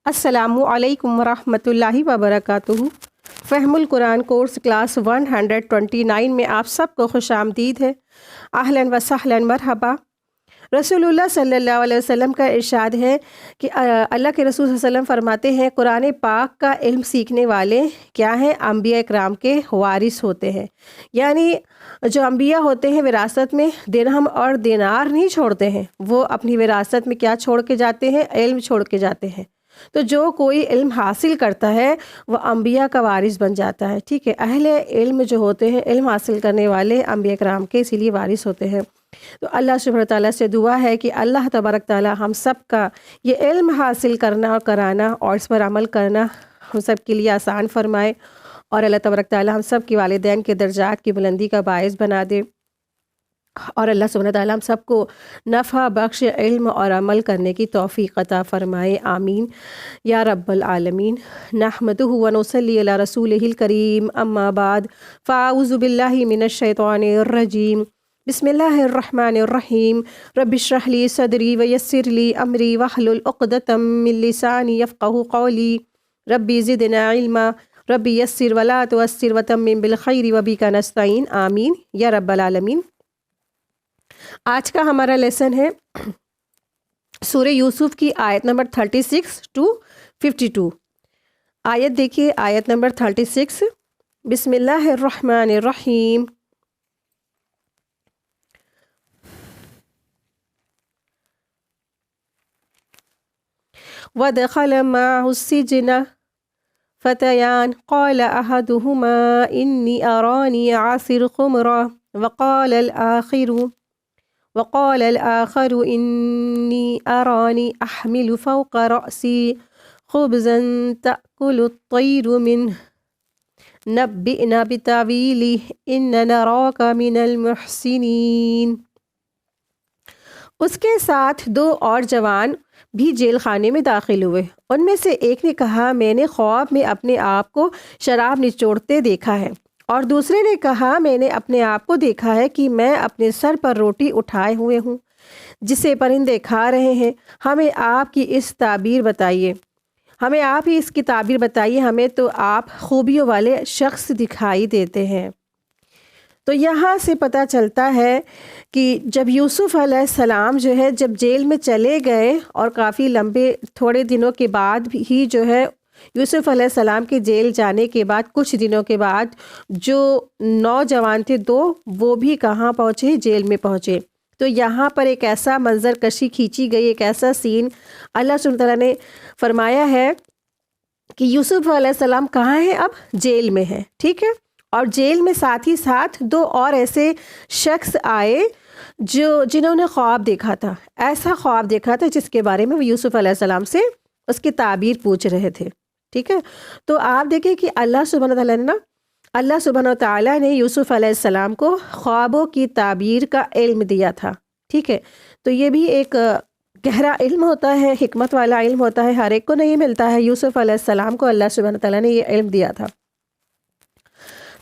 السلام علیکم ورحمۃ اللہ وبرکاتہ۔ فہم القرآن کورس کلاس 129 میں آپ سب کو خوش آمدید ہے۔ اہلاً و سہلاً مرحبا۔ رسول اللہ صلی اللہ علیہ وسلم کا ارشاد ہے کہ اللہ کے رسول صلی اللہ علیہ وسلم فرماتے ہیں، قرآن پاک کا علم سیکھنے والے کیا ہیں؟ انبیاء اکرام کے وارث ہوتے ہیں۔ یعنی جو انبیاء ہوتے ہیں وراثت میں درہم اور دینار نہیں چھوڑتے ہیں، وہ اپنی وراثت میں کیا چھوڑ کے جاتے ہیں؟ علم چھوڑ کے جاتے ہیں۔ تو جو کوئی علم حاصل کرتا ہے وہ انبیاء کا وارث بن جاتا ہے، ٹھیک ہے۔ اہل علم جو ہوتے ہیں، علم حاصل کرنے والے انبیاء کرام کے اسی لیے وارث ہوتے ہیں۔ تو اللہ سبحانہ تعالیٰ سے دعا ہے کہ اللہ تبارک تعالیٰ ہم سب کا یہ علم حاصل کرنا اور کرانا اور اس پر عمل کرنا ہم سب کے لیے آسان فرمائے، اور اللہ تبارک تعالیٰ ہم سب کے والدین کے درجات کی بلندی کا باعث بنا دے، اور اللہ سبحانہ تعالیٰ ہم سب کو نفع بخش علم اور عمل کرنے کی توفیق عطا فرمائے، آمین یا رب العالمین۔ نحمدہ و نصلی علی رسولہ الکریم، اما بعد، فاعوذ باللہ من الشیطان الرجیم، بسم اللہ الرحمن الرحیم۔ رب اشرح لی صدری ویسر لی امری واحلل عقدۃ من لسانی یفقہوا قولی، ربی زدنا علما، ربی یسر ولا تعسر وتمم بالخیر وبک نستعین، آمین یا رب العالمین۔ آج کا ہمارا لیسن ہے سورہ یوسف کی آیت نمبر 36 to 52۔ آیت دیکھیے، آیت نمبر 36، بسم اللہ الرحمن الرحیم۔ وَدَخَلَ مَعَهُ السِّجْنَ فَتَيَانِ قَالَ أَحَدُهُمَا إِنِّي أَرَانِي أَعْصِرُ خُمْرًا وقال الآخر إني أراني أحمل فوق رأسي خبزا تأكل الطير منه نبئنا بتأويله إننا نراك من المحسنين۔ اس کے ساتھ دو اور جوان بھی جیل خانے میں داخل ہوئے۔ ان میں سے ایک نے کہا، میں نے خواب میں اپنے آپ کو شراب نچوڑتے دیکھا ہے، اور دوسرے نے کہا، میں نے اپنے آپ کو دیکھا ہے کہ میں اپنے سر پر روٹی اٹھائے ہوئے ہوں جسے پرندے کھا رہے ہیں۔ ہمیں آپ کی اس تعبیر بتائیے، ہمیں آپ ہی اس کی تعبیر بتائیے، ہمیں تو آپ خوبیوں والے شخص دکھائی دیتے ہیں۔ تو یہاں سے پتہ چلتا ہے کہ جب یوسف علیہ السلام جو ہے جب جیل میں چلے گئے، اور کافی لمبے تھوڑے دنوں کے بعد ہی جو ہے یوسف علیہ السلام کے جیل جانے کے بعد کچھ دنوں کے بعد جو نوجوان تھے دو، وہ بھی کہاں پہنچے؟ جیل میں پہنچے۔ تو یہاں پر ایک ایسا منظر کشی کھینچی گئی، ایک ایسا سین اللہ سبحانہ تعالیٰ نے فرمایا ہے کہ یوسف علیہ السلام کہاں ہیں؟ اب جیل میں ہے، ٹھیک ہے۔ اور جیل میں ساتھ ہی ساتھ دو اور ایسے شخص آئے جنہوں نے خواب دیکھا تھا، ایسا خواب دیکھا تھا جس کے بارے میں وہ یوسف علیہ السلام سے اس کی تعبیر پوچھ رہے تھے، ٹھیک ہے۔ تو آپ دیکھیں کہ اللہ سبحانہ تعالیٰ نے یوسف علیہ السلام کو خوابوں کی تعبیر کا علم دیا تھا، ٹھیک ہے۔ تو یہ بھی ایک گہرا علم ہوتا ہے، حکمت والا علم ہوتا ہے، ہر ایک کو نہیں ملتا ہے۔ یوسف علیہ السلام کو اللہ سبحانہ تعالیٰ نے یہ علم دیا تھا۔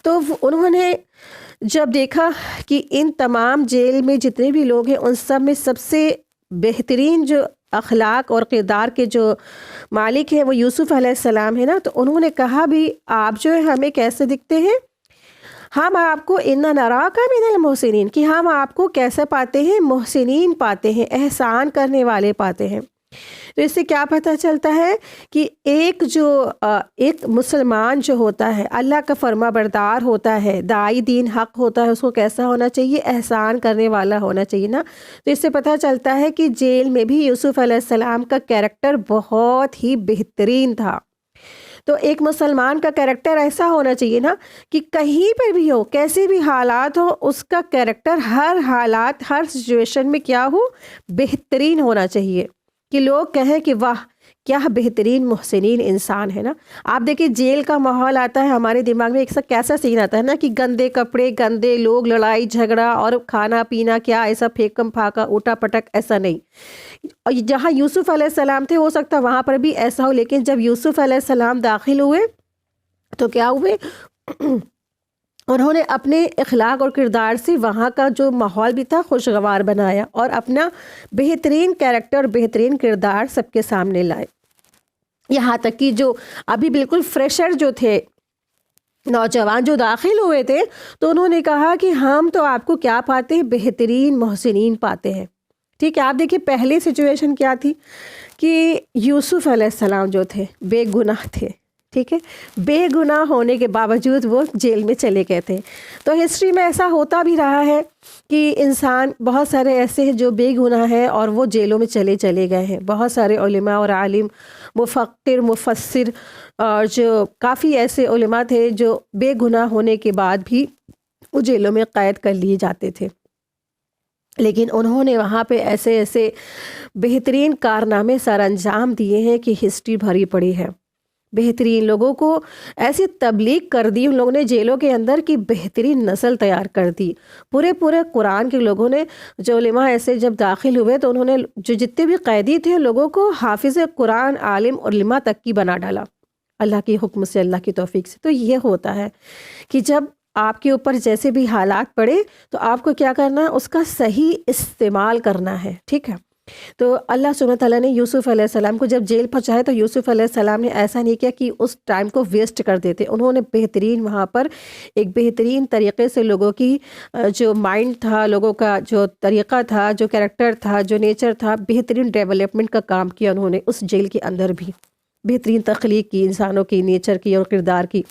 تو انہوں نے جب دیکھا کہ ان تمام جیل میں جتنے بھی لوگ ہیں ان سب میں سب سے بہترین جو اخلاق اور کردار کے جو مالک ہیں وہ یوسف علیہ السلام ہے نا، تو انہوں نے کہا بھی آپ جو ہے ہمیں کیسے دکھتے ہیں؟ ہم آپ کو اِنَّا نَرَاكَ مِنَ الْمُحْسِنِينَ، کہ ہم آپ کو کیسے پاتے ہیں؟ محسنین پاتے ہیں، احسان کرنے والے پاتے ہیں۔ تو اس سے کیا پتہ چلتا ہے کہ ایک مسلمان جو ہوتا ہے، اللہ کا فرما بردار ہوتا ہے، داعی دین حق ہوتا ہے، اس کو کیسا ہونا چاہیے؟ احسان کرنے والا ہونا چاہیے نا۔ تو اس سے پتہ چلتا ہے کہ جیل میں بھی یوسف علیہ السلام کا کیریکٹر بہت ہی بہترین تھا۔ تو ایک مسلمان کا کیریکٹر ایسا ہونا چاہیے نا کہ کہیں پر بھی ہو، کیسے بھی حالات ہو، اس کا کیریکٹر ہر حالات، ہر سچویشن میں کیا ہو؟ بہترین ہونا چاہیے، کہ لوگ کہیں کہ واہ کیا بہترین محسنین انسان ہے نا۔ آپ دیکھیں جیل کا ماحول آتا ہے ہمارے دماغ میں، ایک سا کیسا سین آتا ہے نا کہ گندے کپڑے، گندے لوگ، لڑائی جھگڑا اور کھانا پینا، کیا ایسا پھیکم پھاکا اوٹا پٹک، ایسا نہیں۔ اور جہاں یوسف علیہ السلام تھے ہو سکتا وہاں پر بھی ایسا ہو، لیکن جب یوسف علیہ السلام داخل ہوئے تو کیا ہوئے؟ انہوں نے اپنے اخلاق اور کردار سے وہاں کا جو ماحول بھی تھا خوشگوار بنایا، اور اپنا بہترین کیریکٹر، بہترین کردار سب کے سامنے لائے۔ یہاں تک کہ جو ابھی بالکل فریشر جو تھے، نوجوان جو داخل ہوئے تھے، تو انہوں نے کہا کہ ہم تو آپ کو کیا پاتے ہیں، بہترین محسنین پاتے ہیں. ٹھیک ہے، آپ دیکھیے پہلی سچویشن کیا تھی کہ یوسف علیہ السلام جو تھے بے گناہ تھے. ٹھیک ہے، بے گناہ ہونے کے باوجود وہ جیل میں چلے گئے تھے. تو ہسٹری میں ایسا ہوتا بھی رہا ہے کہ انسان بہت سارے ایسے ہیں جو بے گناہ ہیں اور وہ جیلوں میں چلے گئے ہیں. بہت سارے علماء اور عالم، مفکر، مفسر، اور جو کافی ایسے علماء تھے جو بے گناہ ہونے کے بعد بھی وہ جیلوں میں قید کر لیے جاتے تھے، لیکن انہوں نے وہاں پہ ایسے ایسے بہترین کارنامے سر انجام دیے ہیں کہ ہسٹری بھری پڑی ہے. بہترین لوگوں کو ایسی تبلیغ کر دی ان لوگوں نے جیلوں کے اندر کی بہترین نسل تیار کر دی. پورے قرآن کے لوگوں نے، جو علماء ایسے جب داخل ہوئے تو انہوں نے جو جتنے بھی قیدی تھے لوگوں کو حافظ قرآن، عالم اور علماء تک کی بنا ڈالا، اللہ کے حکم سے، اللہ کی توفیق سے. تو یہ ہوتا ہے کہ جب آپ کے اوپر جیسے بھی حالات پڑے تو آپ کو کیا کرنا ہے، اس کا صحیح استعمال کرنا ہے. ٹھیک ہے، تو اللہ سبحانہ تعالیٰ نے یوسف علیہ السلام کو جب جیل پہنچایا تو یوسف علیہ السلام نے ایسا نہیں کیا کہ اس ٹائم کو ویسٹ کر دیتے. انہوں نے بہترین وہاں پر ایک بہترین طریقے سے لوگوں کی جو مائنڈ تھا، لوگوں کا جو طریقہ تھا، جو کریکٹر تھا، جو نیچر تھا، بہترین ڈیولپمنٹ کا کام کیا انہوں نے اس جیل کے اندر بھی. بہترین تخلیق کی انسانوں کی، نیچر کی اور کردار کی.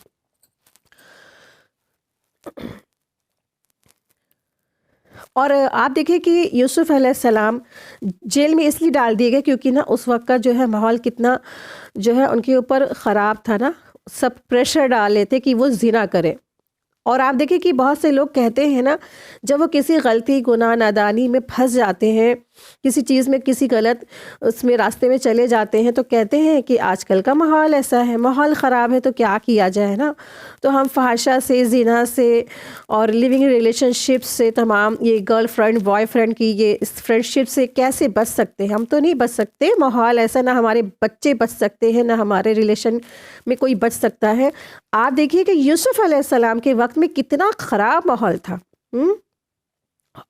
اور آپ دیکھیں کہ یوسف علیہ السلام جیل میں اس لیے ڈال دیے گئے کیونکہ نا اس وقت کا جو ہے ماحول کتنا جو ہے ان کے اوپر خراب تھا نا. سب پریشر ڈال لیتے کہ وہ زنا کرے. اور آپ دیکھیں کہ بہت سے لوگ کہتے ہیں نا، جب وہ کسی غلطی، گناہ، نادانی میں پھنس جاتے ہیں، کسی چیز میں، کسی غلط اس میں راستے میں چلے جاتے ہیں، تو کہتے ہیں کہ آج کل کا ماحول ایسا ہے، ماحول خراب ہے تو کیا کیا جائے نا. تو ہم فحاشہ سے، زنا سے اور لیونگ ریلیشن شپ سے، تمام یہ گرل فرینڈ بوائے فرینڈ کی یہ اس فرینڈ شپ سے کیسے بچ سکتے ہیں؟ ہم تو نہیں بچ سکتے. ماحول ایسا، نہ ہمارے بچے بچ سکتے ہیں، نہ ہمارے ریلیشن میں کوئی بچ سکتا ہے. آپ دیکھیے کہ یوسف علیہ السلام کے وقت میں کتنا خراب ماحول تھا،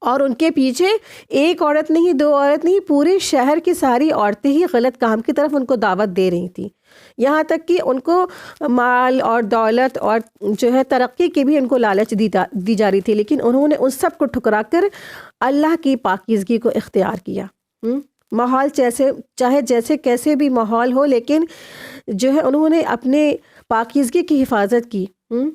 اور ان کے پیچھے ایک عورت نہیں، دو عورت نہیں، پورے شہر کی ساری عورتیں ہی غلط کام کی طرف ان کو دعوت دے رہی تھیں. یہاں تک کہ ان کو مال اور دولت اور جو ہے ترقی کی بھی ان کو لالچ دی جا رہی تھی، لیکن انہوں نے ان سب کو ٹھکرا کر اللہ کی پاکیزگی کو اختیار کیا. ماحول چاہے جیسے کیسے بھی ماحول ہو، لیکن جو ہے انہوں نے اپنے پاکیزگی کی حفاظت کی.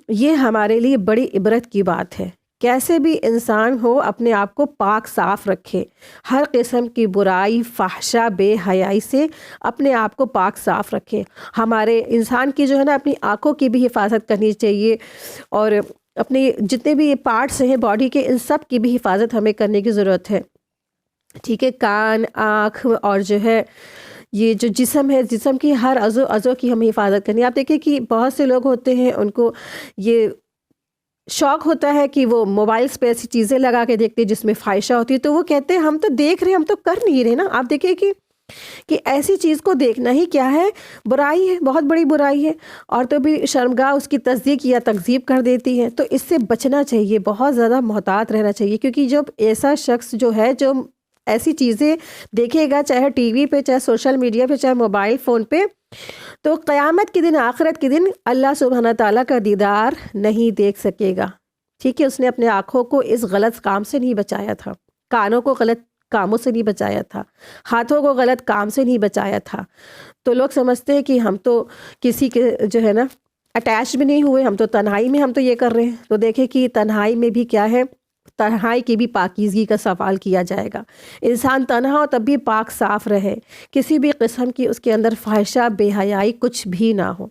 یہ ہمارے لیے بڑی عبرت کی بات ہے. کیسے بھی انسان ہو اپنے آپ کو پاک صاف رکھے، ہر قسم کی برائی، فحشہ، بے حیائی سے اپنے آپ کو پاک صاف رکھے. ہمارے انسان کی جو ہے نا اپنی آنکھوں کی بھی حفاظت کرنی چاہیے، اور اپنے جتنے بھی پارٹس ہیں باڈی کے، ان سب کی بھی حفاظت ہمیں کرنے کی ضرورت ہے. ٹھیک ہے، کان، آنکھ اور جو ہے یہ جو جسم ہے، جسم کی ہر عضو کی ہمیں حفاظت کرنی ہے. آپ دیکھیں کہ بہت سے لوگ ہوتے ہیں ان کو یہ شوق ہوتا ہے کہ وہ موبائلز پہ ایسی چیزیں لگا کے دیکھتے ہیں جس میں فحاشہ ہوتی ہے، تو وہ کہتے ہیں ہم تو دیکھ رہے ہیں، ہم تو کر نہیں رہے نا. آپ دیکھیں کہ ایسی چیز کو دیکھنا ہی کیا ہے، برائی ہے، بہت بڑی برائی ہے. اور تو بھی شرمگاہ اس کی تصدیق یا تکذیب کر دیتی ہے. تو اس سے بچنا چاہیے، بہت زیادہ محتاط رہنا چاہیے، کیونکہ جب ایسا شخص جو ہے جو ایسی چیزیں دیکھے گا، چاہے ٹی وی پہ، چاہے سوشل میڈیا پہ، چاہے موبائل فون پہ، تو قیامت کے دن، آخرت کے دن اللہ سبحانہ تعالیٰ کا دیدار نہیں دیکھ سکے گا. ٹھیک ہے، اس نے اپنے آنکھوں کو اس غلط کام سے نہیں بچایا تھا، کانوں کو غلط کاموں سے نہیں بچایا تھا، ہاتھوں کو غلط کام سے نہیں بچایا تھا. تو لوگ سمجھتے ہیں کہ ہم تو کسی کے جو ہے نا اٹیچ بھی نہیں ہوئے، ہم تو تنہائی میں ہم تو یہ کر رہے ہیں. تو دیکھیں کہ تنہائی میں بھی کیا ہے، تنہائی کی بھی پاکیزگی کا سوال کیا جائے گا. انسان تنہا ہو تب بھی پاک صاف رہے، کسی بھی قسم کی اس کے اندر فحشہ، بے حیائی کچھ بھی نہ ہو.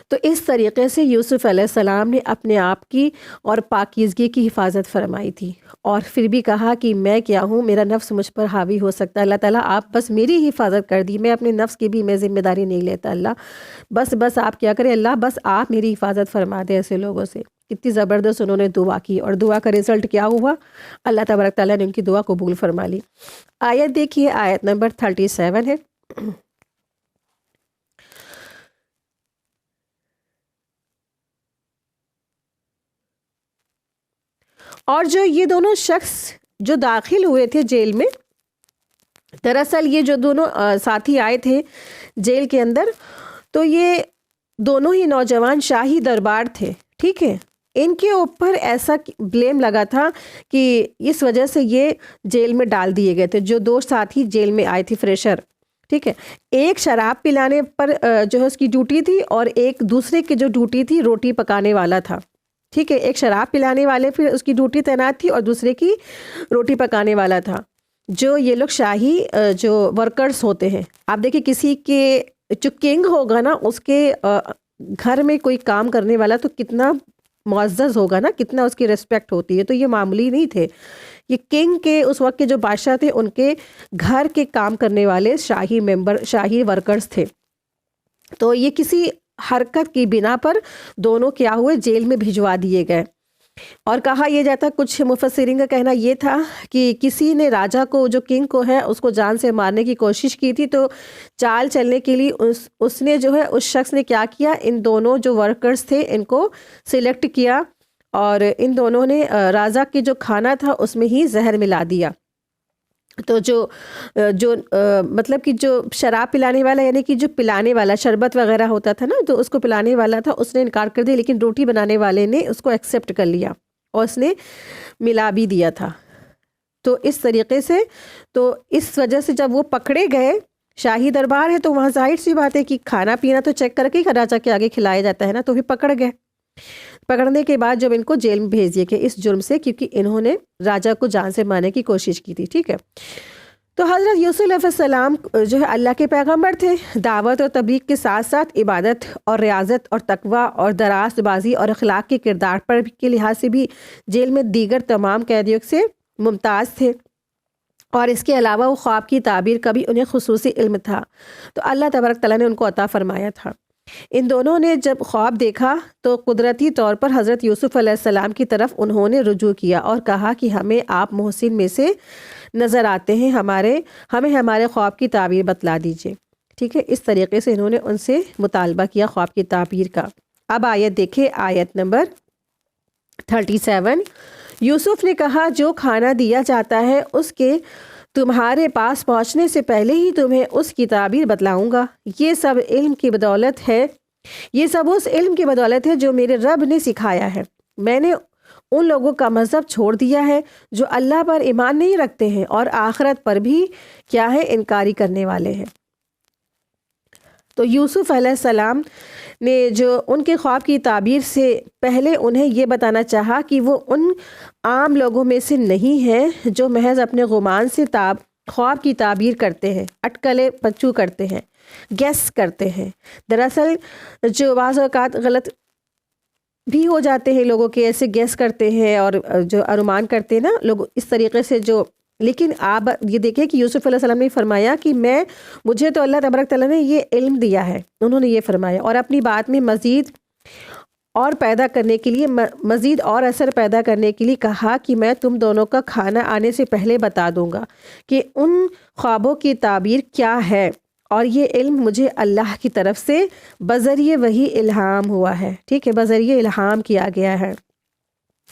تو اس طریقے سے یوسف علیہ السلام نے اپنے آپ کی اور پاکیزگی کی حفاظت فرمائی تھی، اور پھر بھی کہا کہ میں کیا ہوں، میرا نفس مجھ پر حاوی ہو سکتا ہے. اللہ تعالیٰ آپ بس میری حفاظت کر دی، میں اپنے نفس کی بھی میں ذمہ داری نہیں لیتا. اللہ بس آپ کیا کریں، اللہ بس آپ میری حفاظت فرما دے ایسے لوگوں سے. کتنی زبردست انہوں نے دعا کی، اور دعا کا رزلٹ کیا ہوا، اللہ تبارک تعالیٰ نے ان کی دعا قبول فرما لی. آیت دیکھیے، آیت نمبر 37 ہے. اور جو یہ دونوں شخص جو داخل ہوئے تھے جیل میں، دراصل یہ جو دونوں ساتھی آئے تھے جیل کے اندر، تو یہ دونوں ہی نوجوان شاہی دربار تھے، ٹھیک ہے۔ ان کے اوپر ایسا بلیم لگا تھا کہ اس وجہ سے یہ جیل میں ڈال دیے گئے تھے، جو دو ساتھی جیل میں آئے تھے فریشر، ٹھیک ہے۔ ایک شراب پلانے پر جو ہے اس کی ڈیوٹی تھی، اور ایک دوسرے کی جو ڈیوٹی تھی روٹی پکانے والا تھا، ٹھیک ہے۔ ایک شراب پلانے والے پھر اس کی ڈیوٹی تعینات تھی، اور دوسرے کی روٹی پکانے والا تھا۔ جو یہ لوگ شاہی جو ورکرز ہوتے ہیں، آپ دیکھیں کسی کے جو کنگ ہوگا نا، اس کے گھر میں کوئی کام کرنے والا تو کتنا معزز ہوگا نا، کتنا اس کی ریسپیکٹ ہوتی ہے۔ تو یہ معمولی نہیں تھے، یہ کنگ کے اس وقت کے جو بادشاہ تھے ان کے گھر کے کام کرنے والے شاہی ورکرز تھے۔ تو یہ کسی حرکت کی بنا پر دونوں کیا ہوئے، جیل میں بھجوا دیے گئے۔ اور کہا یہ جاتا، کچھ مفسرین کا کہنا یہ تھا کہ کسی نے راجا کو، جو کنگ کو ہے، اس کو جان سے مارنے کی کوشش کی تھی، تو چال چلنے کے لیے اس نے جو ہے، اس شخص نے کیا کیا، ان دونوں جو ورکرز تھے ان کو سلیکٹ کیا، اور ان دونوں نے راجا کے جو کھانا تھا اس میں ہی زہر ملا دیا۔ تو جو مطلب کہ جو شراب پلانے والا، یعنی کہ جو پلانے والا شربت وغیرہ ہوتا تھا نا، تو اس کو پلانے والا تھا، اس نے انکار کر دیا، لیکن روٹی بنانے والے نے اس کو ایکسیپٹ کر لیا اور اس نے ملا بھی دیا تھا۔ تو اس طریقے سے، تو اس وجہ سے جب وہ پکڑے گئے، شاہی دربار ہے تو وہاں ظاہر سی بات ہے کہ کھانا پینا تو چیک کر کے ہی راجا کے آگے کھلایا جاتا ہے نا، تو بھی پکڑ گئے۔ پکڑنے کے بعد جب ان کو جیل میں بھیج دیا کہ اس جرم سے، کیونکہ انہوں نے راجا کو جان سے مارنے کی کوشش کی تھی، ٹھیک ہے۔ تو حضرت یوسف علیہ السلام جو ہے اللہ کے پیغمبر تھے، دعوت اور تبلیغ کے ساتھ ساتھ عبادت اور ریاضت اور تقوی اور دراست بازی اور اخلاق کے کردار پر کے لحاظ سے بھی جیل میں دیگر تمام قیدیوں سے ممتاز تھے، اور اس کے علاوہ وہ خواب کی تعبیر کا بھی انہیں خصوصی علم تھا، تو اللہ تبارک تعالیٰ نے ان کو عطا فرمایا تھا۔ ان دونوں نے جب خواب دیکھا تو قدرتی طور پر حضرت یوسف علیہ السلام کی طرف انہوں نے رجوع کیا اور کہا کہ ہمیں آپ محسن میں سے نظر آتے ہیں، ہمیں ہمارے خواب کی تعبیر بتلا دیجئے، ٹھیک ہے۔ اس طریقے سے انہوں نے ان سے مطالبہ کیا خواب کی تعبیر کا۔ اب آیت دیکھیں، آیت نمبر 37۔ یوسف نے کہا، جو کھانا دیا جاتا ہے اس کے تمہارے پاس پہنچنے سے پہلے ہی تمہیں اس کی تعبیر بتلاؤں گا۔ یہ سب اس علم کی بدولت ہے جو میرے رب نے سکھایا ہے۔ میں نے ان لوگوں کا مذہب چھوڑ دیا ہے جو اللہ پر ایمان نہیں رکھتے ہیں اور آخرت پر بھی کیا ہے، انکاری کرنے والے ہیں۔ تو یوسف علیہ السلام نے جو ان کے خواب کی تعبیر سے پہلے انہیں یہ بتانا چاہا کہ وہ ان عام لوگوں میں سے نہیں ہیں جو محض اپنے گمان سے خواب کی تعبیر کرتے ہیں، اٹکلے پچو کرتے ہیں، گیس کرتے ہیں۔ دراصل جو بعض اوقات غلط بھی ہو جاتے ہیں لوگوں کے، ایسے گیس کرتے ہیں اور جو انمان کرتے ہیں نا لوگ اس طریقے سے، جو لیکن آپ یہ دیکھیں کہ یوسف علیہ السلام نے فرمایا کہ مجھے تو اللہ تبارک تعالیٰ نے یہ علم دیا ہے، انہوں نے یہ فرمایا، اور اپنی بات میں مزید اور پیدا کرنے کے لیے، مزید اور اثر پیدا کرنے کے لیے کہا کہ میں تم دونوں کا کھانا آنے سے پہلے بتا دوں گا کہ ان خوابوں کی تعبیر کیا ہے، اور یہ علم مجھے اللہ کی طرف سے بذریعہ وحی الہام ہوا ہے، ٹھیک ہے، بذریعہ الہام کیا گیا ہے،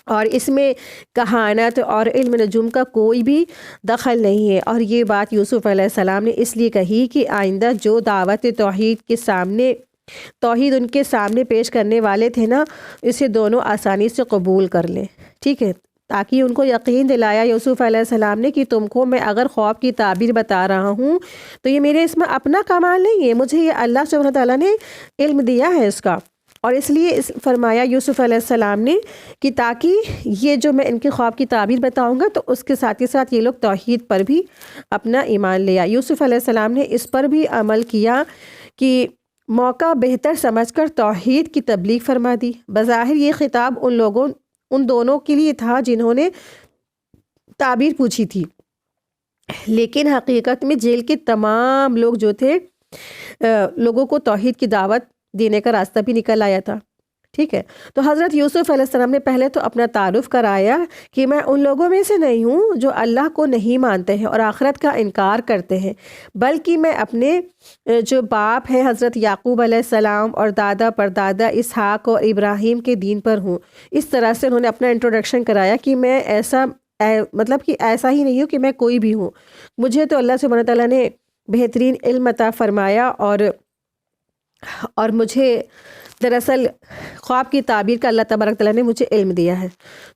اور اس میں کہانت اور علم نجوم کا کوئی بھی دخل نہیں ہے۔ اور یہ بات یوسف علیہ السلام نے اس لیے کہی کہ آئندہ جو دعوت توحید ان کے سامنے پیش کرنے والے تھے نا، اسے دونوں آسانی سے قبول کر لیں، ٹھیک ہے، تاکہ ان کو یقین دلایا یوسف علیہ السلام نے کہ تم کو میں اگر خواب کی تعبیر بتا رہا ہوں تو یہ میرے اس میں اپنا کمال نہیں ہے، مجھے یہ اللہ سبحانہ تعالیٰ نے علم دیا ہے اس کا، اور اس لیے فرمایا یوسف علیہ السلام نے کہ تاکہ یہ جو میں ان کے خواب کی تعبیر بتاؤں گا تو اس کے ساتھ ہی ساتھ یہ لوگ توحید پر بھی اپنا ایمان لیا۔ یوسف علیہ السلام نے اس پر بھی عمل کیا کہ موقع بہتر سمجھ کر توحید کی تبلیغ فرما دی۔ بظاہر یہ خطاب ان دونوں کے لیے تھا جنہوں نے تعبیر پوچھی تھی، لیکن حقیقت میں جیل کے تمام لوگ جو تھے، لوگوں کو توحید کی دعوت دینے کا راستہ بھی نکل آیا تھا، ٹھیک ہے۔ تو حضرت یوسف علیہ السلام نے پہلے تو اپنا تعارف کرایا کہ میں ان لوگوں میں سے نہیں ہوں جو اللہ کو نہیں مانتے ہیں اور آخرت کا انکار کرتے ہیں، بلکہ میں اپنے جو باپ ہیں حضرت یعقوب علیہ السلام اور دادا پردادا اسحاق اور ابراہیم کے دین پر ہوں۔ اس طرح سے انہوں نے اپنا انٹروڈکشن کرایا کہ میں مطلب کہ ایسا ہی نہیں ہوں کہ میں کوئی بھی ہوں، مجھے تو اللہ سبحانہ تعالیٰ نے بہترین علم عطا فرمایا، اور مجھے دراصل خواب کی تعبیر کا اللہ تبارک تعالیٰ نے مجھے علم دیا ہے۔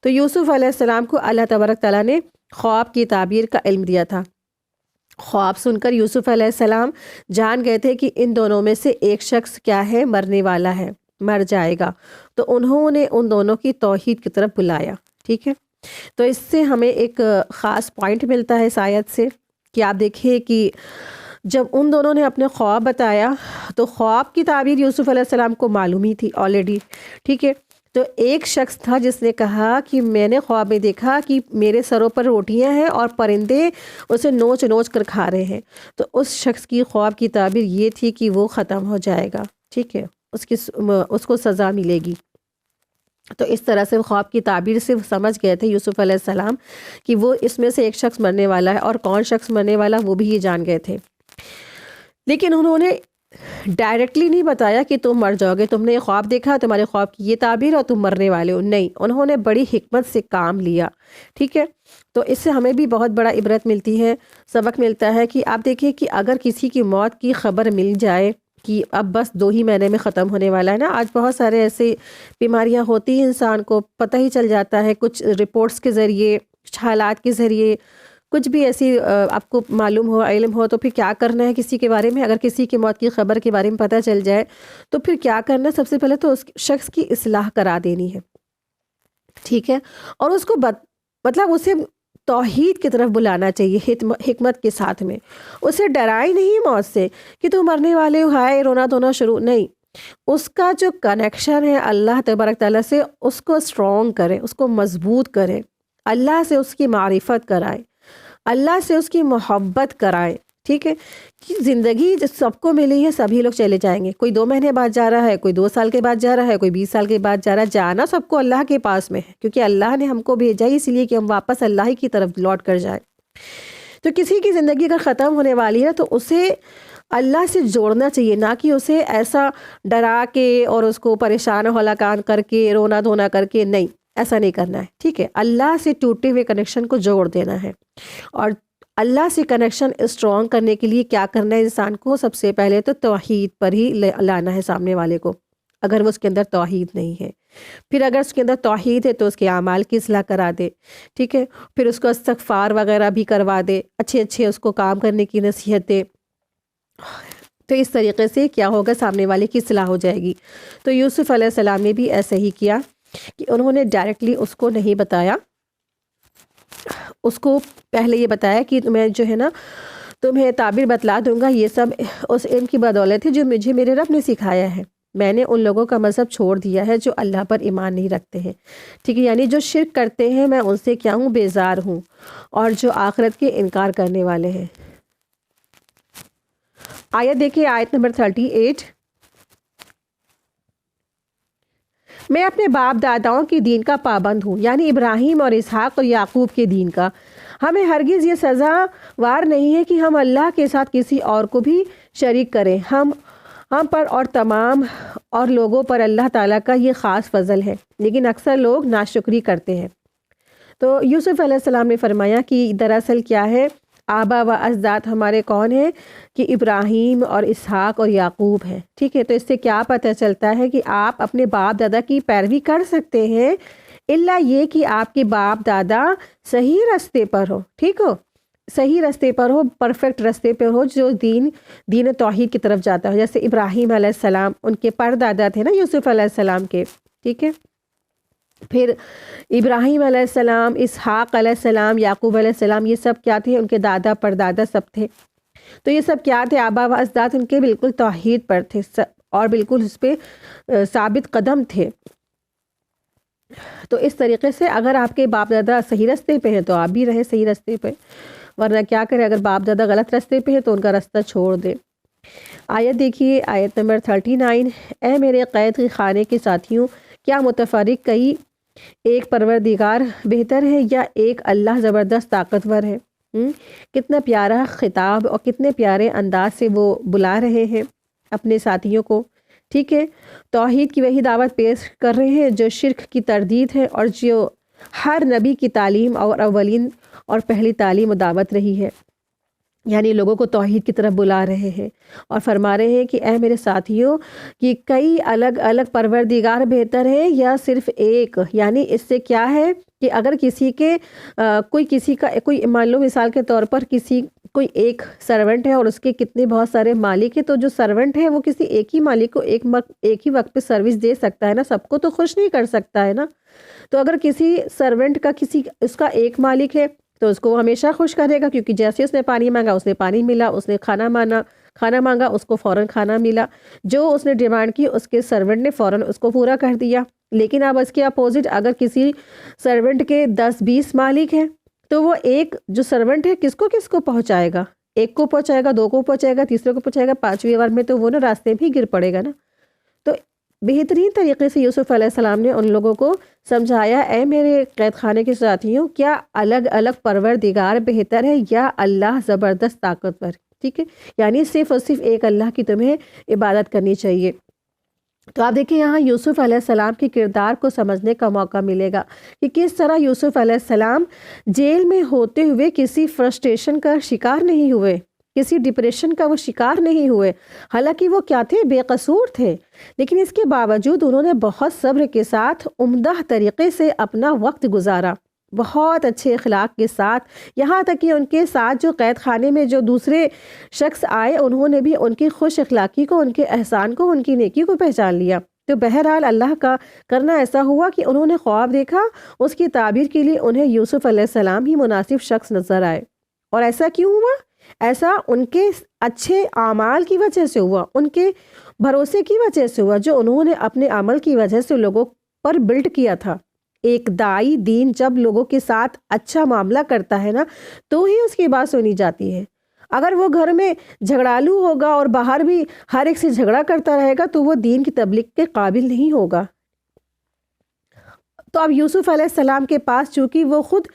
تو یوسف علیہ السلام کو اللہ تبارک تعالیٰ نے خواب کی تعبیر کا علم دیا تھا۔ خواب سن کر یوسف علیہ السلام جان گئے تھے کہ ان دونوں میں سے ایک شخص کیا ہے، مرنے والا ہے، مر جائے گا۔ تو انہوں نے ان دونوں کی توحید کی طرف بلایا، ٹھیک ہے۔ تو اس سے ہمیں ایک خاص پوائنٹ ملتا ہے اس آیت سے، کہ آپ دیکھیں کہ جب ان دونوں نے اپنے خواب بتایا تو خواب کی تعبیر یوسف علیہ السلام کو معلوم ہی تھی آلریڈی، ٹھیک ہے۔ تو ایک شخص تھا جس نے کہا کہ میں نے خواب میں دیکھا کہ میرے سروں پر روٹیاں ہیں اور پرندے اسے نوچ نوچ کر کھا رہے ہیں۔ تو اس شخص کی خواب کی تعبیر یہ تھی کہ وہ ختم ہو جائے گا، ٹھیک ہے، اس کو سزا ملے گی۔ تو اس طرح سے خواب کی تعبیر سے سمجھ گئے تھے یوسف علیہ السلام کہ وہ اس میں سے ایک شخص مرنے والا ہے، اور کون شخص مرنے والا وہ بھی یہ جان گئے تھے۔ لیکن انہوں نے ڈائریکٹلی نہیں بتایا کہ تم مر جاؤ گے، تم نے یہ خواب دیکھا، تمہارے خواب کی یہ تعبیر اور تم مرنے والے ہو، نہیں، انہوں نے بڑی حکمت سے کام لیا، ٹھیک ہے۔ تو اس سے ہمیں بھی بہت بڑا عبرت ملتی ہے، سبق ملتا ہے کہ آپ دیکھیں کہ اگر کسی کی موت کی خبر مل جائے کہ اب بس 2 ہی مہینے میں ختم ہونے والا ہے نا، آج بہت سارے ایسے بیماریاں ہوتی ہیں، انسان کو پتہ ہی چل جاتا ہے، کچھ رپورٹس کے ذریعے، کچھ حالات کے ذریعے، کچھ بھی ایسی آپ کو معلوم ہو، علم ہو، تو پھر کیا کرنا ہے کسی کے بارے میں، اگر کسی کی موت کی خبر کے بارے میں پتہ چل جائے تو پھر کیا کرنا ہے، سب سے پہلے تو اس شخص کی اصلاح کرا دینی ہے، ٹھیک ہے، اور اس کو مطلب اسے توحید کی طرف بلانا چاہیے حکمت کے ساتھ میں، اسے ڈرائے نہیں موت سے کہ تو مرنے والے ہو، ہائے رونا دھونا شروع نہیں، اس کا جو کنیکشن ہے اللہ تبارک تعالیٰ سے اس کو اسٹرانگ کرے، اس کو مضبوط کرے، اللہ سے اس کی معرفت کرائے، اللہ سے اس کی محبت کرائے، ٹھیک ہے، کہ زندگی جو سب کو ملی ہے سبھی لوگ چلے جائیں گے، کوئی 2 مہینے بعد جا رہا ہے، کوئی 2 سال کے بعد جا رہا ہے، کوئی 20 سال کے بعد جا رہا ہے، جانا سب کو اللہ کے پاس میں ہے، کیونکہ اللہ نے ہم کو بھیجا ہی اس لیے کہ ہم واپس اللہ ہی کی طرف لوٹ کر جائیں۔ تو کسی کی زندگی اگر ختم ہونے والی ہے تو اسے اللہ سے جوڑنا چاہیے، نہ کہ اسے ایسا ڈرا کے اور اس کو پریشان ہلاکان کر کے رونا دھونا کر کے، نہیں، ایسا نہیں کرنا ہے، ٹھیک ہے، اللہ سے ٹوٹے ہوئے کنیکشن کو جوڑ دینا ہے۔ اور اللہ سے کنیکشن اسٹرانگ کرنے کے لیے کیا کرنا ہے انسان کو، سب سے پہلے تو توحید پر ہی لانا ہے سامنے والے کو، اگر وہ اس کے اندر توحید نہیں ہے۔ پھر اگر اس کے اندر توحید ہے تو اس کے اعمال کی اصلاح کرا دے، ٹھیک ہے، پھر اس کو استغفار وغیرہ بھی کروا دے، اچھے اس کو کام کرنے کی نصیحت دے، تو اس طریقے سے کیا ہوگا، سامنے والے کی اصلاح ہو جائے گی۔ تو یوسف علیہ السلام نے بھی ایسا ہی کیا کہ انہوں نے ڈائریکٹلی اس کو نہیں بتایا، اس کو پہلے یہ بتایا کہ میں جو ہے نا تمہیں تعبیر بتلا دوں گا، یہ سب اس علم کی بدولت ہے جو مجھے میرے رب نے سکھایا ہے، میں نے ان لوگوں کا مذہب چھوڑ دیا ہے جو اللہ پر ایمان نہیں رکھتے ہیں، ٹھیک ہے، یعنی جو شرک کرتے ہیں میں ان سے کیا ہوں، بیزار ہوں، اور جو آخرت کے انکار کرنے والے ہیں۔ آیت دیکھیے، آیت نمبر 38، میں اپنے باپ داداؤں کی دین کا پابند ہوں، یعنی ابراہیم اور اسحاق اور یعقوب کے دین کا۔ ہمیں ہرگز یہ سزا وار نہیں ہے کہ ہم اللہ کے ساتھ کسی اور کو بھی شریک کریں، ہم پر اور تمام اور لوگوں پر اللہ تعالیٰ کا یہ خاص فضل ہے، لیکن اکثر لوگ ناشکری کرتے ہیں۔ تو یوسف علیہ السلام نے فرمایا کہ دراصل کیا ہے، آبا و اجداد ہمارے کون ہیں، کہ ابراہیم اور اسحاق اور یعقوب ہیں، ٹھیک ہے۔ تو اس سے کیا پتہ چلتا ہے کہ آپ اپنے باپ دادا کی پیروی کر سکتے ہیں، الا یہ کہ آپ کے باپ دادا صحیح راستے پر ہو، ٹھیک ہو، صحیح راستے پر ہو، پرفیکٹ راستے پر ہو، جو دین توحید کی طرف جاتا ہو، جیسے ابراہیم علیہ السلام، ان کے پردادا تھے نا یوسف علیہ السلام کے، ٹھیک ہے۔ پھر ابراہیم علیہ السلام، اسحاق علیہ السلام، یعقوب علیہ السلام، یہ سب کیا تھے، ان کے دادا پردادا سب تھے، تو یہ سب کیا تھے، آبا و اجداد ان کے بالکل توحید پر تھے اور بالکل اس پہ ثابت قدم تھے۔ تو اس طریقے سے اگر آپ کے باپ دادا صحیح راستے پہ ہیں تو آپ بھی رہیں صحیح راستے پہ، ورنہ کیا کریں، اگر باپ دادا غلط راستے پہ ہیں تو ان کا راستہ چھوڑ دیں۔ آیت دیکھیے، آیت نمبر 39، اے میرے قید خانے کے ساتھیوں، کیا متفرق کئی ایک پروردگار بہتر ہے یا ایک اللہ زبردست طاقتور ہے؟ کتنا پیارا خطاب اور کتنے پیارے انداز سے وہ بلا رہے ہیں اپنے ساتھیوں کو، ٹھیک ہے، توحید کی وہی دعوت پیش کر رہے ہیں جو شرک کی تردید ہے اور جو ہر نبی کی تعلیم اور اولین اور پہلی تعلیم و دعوت رہی ہے، یعنی لوگوں کو توحید کی طرف بلا رہے ہیں اور فرما رہے ہیں کہ اے میرے ساتھیوں کہ کئی الگ الگ پروردگار بہتر ہے یا صرف ایک؟ یعنی اس سے کیا ہے کہ اگر کسی کے کوئی مان لو مثال کے طور پر کوئی ایک سرونٹ ہے اور اس کے کتنے بہت سارے مالک ہیں، تو جو سرونٹ ہے وہ کسی ایک ہی مالک کو ایک ہی وقت پہ سروس دے سکتا ہے نا، سب کو تو خوش نہیں کر سکتا ہے نا۔ تو اگر کسی سرونٹ کا اس کا ایک مالک ہے تو اس کو ہمیشہ خوش کرے گا، کیونکہ جیسے اس نے پانی مانگا اس نے پانی ملا، اس نے کھانا مانگا اس کو فوراً کھانا ملا، جو اس نے ڈیمانڈ کی اس کے سرونٹ نے فوراً اس کو پورا کر دیا۔ لیکن اب اس کے اپوزٹ اگر کسی سرونٹ کے 10-20 مالک ہیں تو وہ ایک جو سرونٹ ہے کس کو پہنچائے گا؟ ایک کو پہنچائے گا، دو کو پہنچائے گا، تیسرے کو پہنچائے گا، پانچویں بار میں تو وہ نا راستے بھی گر پڑے گا نا۔ تو بہترین طریقے سے یوسف علیہ السلام نے ان لوگوں کو سمجھایا، اے میرے قید خانے کے ساتھیوں، کیا الگ الگ پروردگار بہتر ہے یا اللہ زبردست طاقتور؟ ٹھیک ہے، یعنی صرف اور صرف ایک اللہ کی تمہیں عبادت کرنی چاہیے۔ تو آپ دیکھیں یہاں یوسف علیہ السلام کے کردار کو سمجھنے کا موقع ملے گا کہ کس طرح یوسف علیہ السلام جیل میں ہوتے ہوئے کسی فرسٹریشن کا شکار نہیں ہوئے، کسی ڈپریشن کا وہ شکار نہیں ہوئے، حالانکہ وہ کیا تھے؟ بے قصور تھے، لیکن اس کے باوجود انہوں نے بہت صبر کے ساتھ عمدہ طریقے سے اپنا وقت گزارا، بہت اچھے اخلاق کے ساتھ، یہاں تک کہ ان کے ساتھ جو قید خانے میں جو دوسرے شخص آئے انہوں نے بھی ان کی خوش اخلاقی کو، ان کے احسان کو، ان کی نیکی کو پہچان لیا۔ تو بہرحال اللہ کا کرنا ایسا ہوا کہ انہوں نے خواب دیکھا، اس کی تعبیر کے لیے انہیں یوسف علیہ السلام ہی مناسب شخص نظر آئے۔ اور ایسا کیوں ہوا؟ ایسا ان کے اچھے اعمال کی وجہ سے ہوا، ان کے بھروسے کی وجہ سے ہوا جو انہوں نے اپنے عمل کی وجہ سے لوگوں پر بلڈ کیا تھا۔ ایک داعی دین جب لوگوں کے ساتھ اچھا معاملہ کرتا ہے نا تو ہی اس کی بات سنی جاتی ہے۔ اگر وہ گھر میں جھگڑالو ہوگا اور باہر بھی ہر ایک سے جھگڑا کرتا رہے گا تو وہ دین کی تبلیغ کے قابل نہیں ہوگا۔ تو اب یوسف علیہ السلام کے پاس چونکہ وہ خود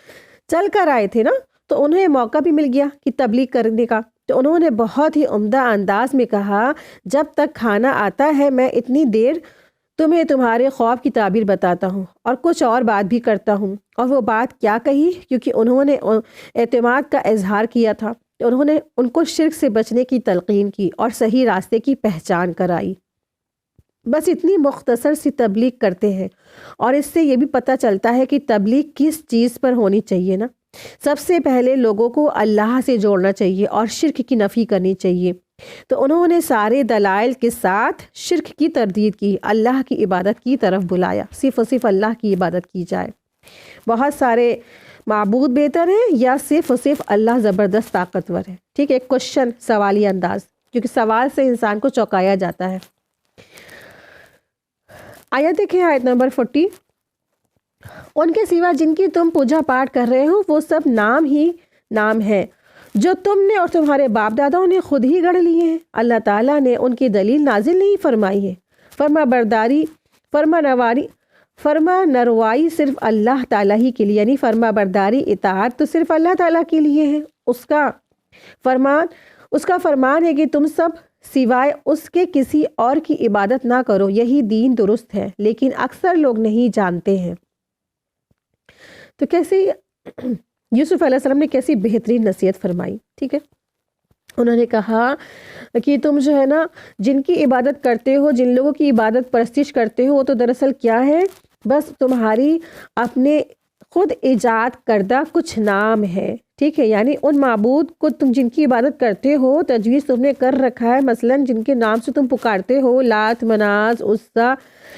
چل کر آئے تھے نا تو انہیں موقع بھی مل گیا کہ تبلیغ کرنے کا۔ تو انہوں نے بہت ہی عمدہ انداز میں کہا، جب تک کھانا آتا ہے میں اتنی دیر تمہیں تمہارے خواب کی تعبیر بتاتا ہوں اور کچھ اور بات بھی کرتا ہوں۔ اور وہ بات کیا کہی؟ کیونکہ انہوں نے اعتماد کا اظہار کیا تھا، انہوں نے ان کو شرک سے بچنے کی تلقین کی اور صحیح راستے کی پہچان کرائی۔ بس اتنی مختصر سی تبلیغ کرتے ہیں، اور اس سے یہ بھی پتہ چلتا ہے کہ تبلیغ کس چیز پر ہونی چاہیے نا۔ سب سے پہلے لوگوں کو اللہ سے جوڑنا چاہیے اور شرک کی نفی کرنی چاہیے۔ تو انہوں نے سارے دلائل کے ساتھ شرک کی تردید کی، اللہ کی عبادت کی طرف بلایا، صرف اور صرف اللہ کی عبادت کی جائے۔ بہت سارے معبود بہتر ہیں یا صرف اور صرف اللہ زبردست طاقتور ہے؟ ٹھیک ہے، ایک کوشچن، سوالی انداز، کیونکہ سوال سے انسان کو چونکایا جاتا ہے۔ آیت دیکھیں، آیت نمبر 40، ان کے سوا جن کی تم پوجا پاٹ کر رہے ہو وہ سب نام ہی نام ہے جو تم نے اور تمہارے باپ داداؤں نے خود ہی گڑھ لیے ہیں۔ اللہ تعالیٰ نے ان کی دلیل نازل نہیں فرمائی ہے۔ فرما نروائی صرف اللہ تعالیٰ ہی کے لیے، یعنی فرما برداری اطاعت تو صرف اللہ تعالیٰ کے لیے ہے۔ اس کا فرمان ہے کہ تم سب سوائے اس کے کسی اور کی عبادت نہ کرو، یہی دین درست ہے، لیکن اکثر لوگ نہیں جانتے ہیں۔ تو کیسے یوسف علیہ السلام نے کیسی بہترین نصیحت فرمائی، ٹھیک ہے۔ انہوں نے کہا کہ تم جو ہے نا جن کی عبادت کرتے ہو، جن لوگوں کی عبادت پرستش کرتے ہو، وہ تو دراصل کیا ہے؟ بس تمہاری اپنے خود ایجاد کردہ کچھ نام ہے، ٹھیک ہے۔ یعنی ان معبود کو تم جن کی عبادت کرتے ہو تجویز تم نے کر رکھا ہے، مثلاً جن کے نام سے تم پکارتے ہو، لات، مناز، عزا،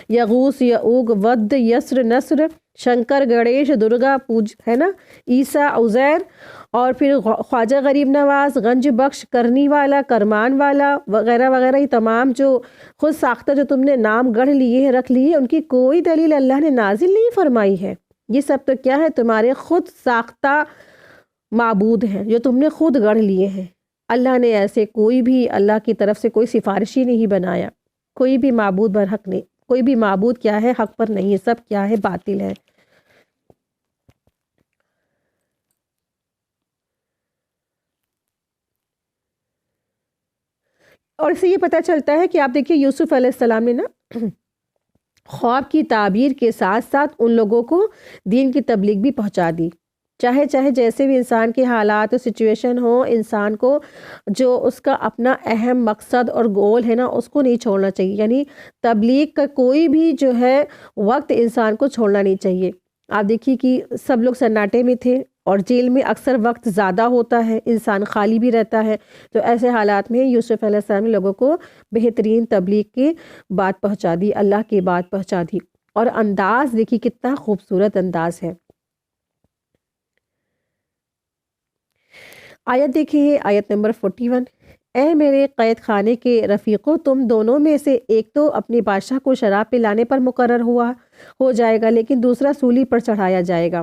یغوث، یعوق، ود، یسر، نصر، شنکر، گڑیش، درگا ہے نا، عیسیٰ، عزیر، اور پھر خواجہ غریب نواز، گنج بخش، کرنی والا، کرمان والا وغیرہ وغیرہ، یہ تمام جو خود ساختہ جو تم نے نام گڑھ لیے ہیں، رکھ لیے، ان کی کوئی دلیل اللہ نے نازل نہیں فرمائی ہے۔ یہ سب تو کیا ہے؟ تمہارے خود ساختہ معبود ہیں جو تم نے خود گڑھ لیے ہیں۔ اللہ نے ایسے کوئی بھی اللہ کی طرف سے کوئی سفارشی نہیں بنایا، کوئی بھی معبود برحق نہیں، کوئی بھی معبود کیا ہے؟ حق پر نہیں ہے، سب کیا ہے؟ باطل ہے۔ اور اس سے یہ پتہ چلتا ہے کہ آپ دیکھیے یوسف علیہ السلام نے نا خواب کی تعبیر کے ساتھ ساتھ ان لوگوں کو دین کی تبلیغ بھی پہنچا دی۔ چاہے جیسے بھی انسان کے حالات و سچویشن ہو، انسان کو جو اس کا اپنا اہم مقصد اور گول ہے نا، اس کو نہیں چھوڑنا چاہیے۔ یعنی تبلیغ کا کوئی بھی جو ہے وقت انسان کو چھوڑنا نہیں چاہیے۔ آپ دیکھیے کہ سب لوگ سناٹے میں تھے، اور جیل میں اکثر وقت زیادہ ہوتا ہے، انسان خالی بھی رہتا ہے، تو ایسے حالات میں یوسف علیہ السلام نے لوگوں کو بہترین تبلیغ کی بات پہنچا دی، اللہ کی بات پہنچا دی۔ اور انداز دیکھیے کتنا خوبصورت انداز ہے۔ آیت دیکھیے، آیت نمبر 41۔ اے میرے قید خانے کے رفیقوں، تم دونوں میں سے ایک تو اپنے بادشاہ کو شراب پلانے پر مقرر ہو جائے گا، لیکن دوسرا سولی پر چڑھایا جائے گا،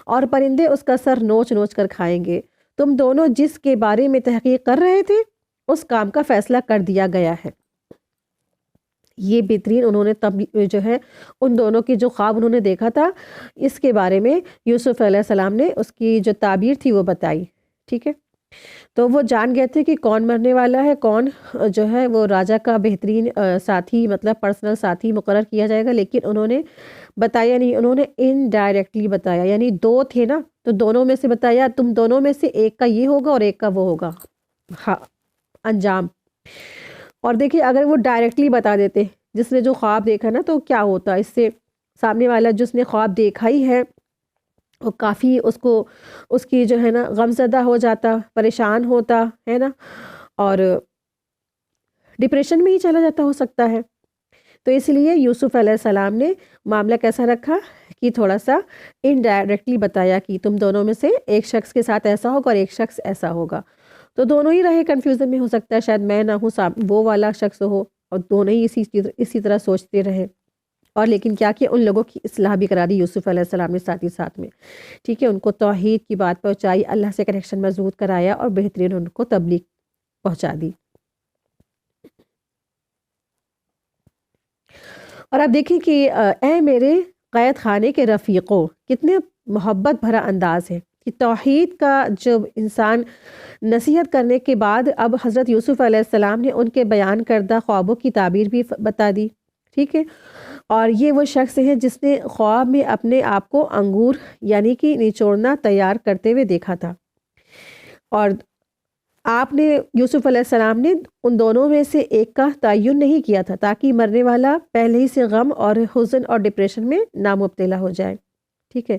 اور پرندے اس کا سر نوچ نوچ کر کھائیں گے۔ تم دونوں جس کے بارے میں تحقیق کر رہے تھے، اس کام کا فیصلہ کر دیا گیا ہے۔ یہ بہترین انہوں نے جو ہے ان دونوں کی جو خواب انہوں نے دیکھا تھا، اس کے بارے میں یوسف علیہ السلام نے اس کی جو تعبیر تھی وہ بتائی، ٹھیک ہے۔ تو وہ جان گئے تھے کہ کون مرنے والا ہے، کون جو ہے وہ راجہ کا بہترین ساتھی، مطلب پرسنل ساتھی مقرر کیا جائے گا، لیکن انہوں نے بتایا نہیں، انہوں نے انڈائریکٹلی بتایا۔ یعنی دو تھے نا، تو دونوں میں سے بتایا، تم دونوں میں سے ایک کا یہ ہوگا اور ایک کا وہ ہوگا، ہاں، انجام۔ اور دیکھیے اگر وہ ڈائریکٹلی بتا دیتے، جس نے جو خواب دیکھا نا، تو کیا ہوتا، اس سے سامنے والا جس نے خواب دیکھا ہی ہے وہ کافی اس کی جو ہے نا غمزدہ ہو جاتا، پریشان ہوتا ہے نا، اور ڈپریشن میں ہی چلا جاتا ہو سکتا ہے۔ تو اس لیے یوسف علیہ السلام نے معاملہ کیسا رکھا کہ تھوڑا سا انڈائریکٹلی بتایا کہ تم دونوں میں سے ایک شخص کے ساتھ ایسا ہوگا اور ایک شخص ایسا ہوگا۔ تو دونوں ہی رہے کنفیوژن میں، ہو سکتا ہے شاید میں نہ ہوں، وہ والا شخص ہو، اور دونوں ہی اسی طرح سوچتے رہے۔ اور لیکن کیا ان لوگوں کی اصلاح بھی کرا دی یوسف علیہ السلام نے ساتھ ہی ساتھ میں، ٹھیک ہے۔ ان کو توحید کی بات پہنچائی، اللہ سے کنیکشن مضبوط کرایا، اور بہترین ان کو تبلیغ پہنچا دی۔ اور اب دیکھیں کہ اے میرے قید خانے کے رفیقوں، کتنے محبت بھرا انداز ہے کہ توحید کا جب انسان نصیحت کرنے کے بعد اب حضرت یوسف علیہ السلام نے ان کے بیان کردہ خوابوں کی تعبیر بھی بتا دی، ٹھیک ہے۔ اور یہ وہ شخص ہے جس نے خواب میں اپنے آپ کو انگور یعنی کہ نچوڑنا تیار کرتے ہوئے دیکھا تھا، اور آپ نے یوسف علیہ السلام نے ان دونوں میں سے ایک کا تعین نہیں کیا تھا، تاکہ مرنے والا پہلے ہی سے غم اور حزن اور ڈپریشن میں نہ مبتلا ہو جائے، ٹھیک ہے۔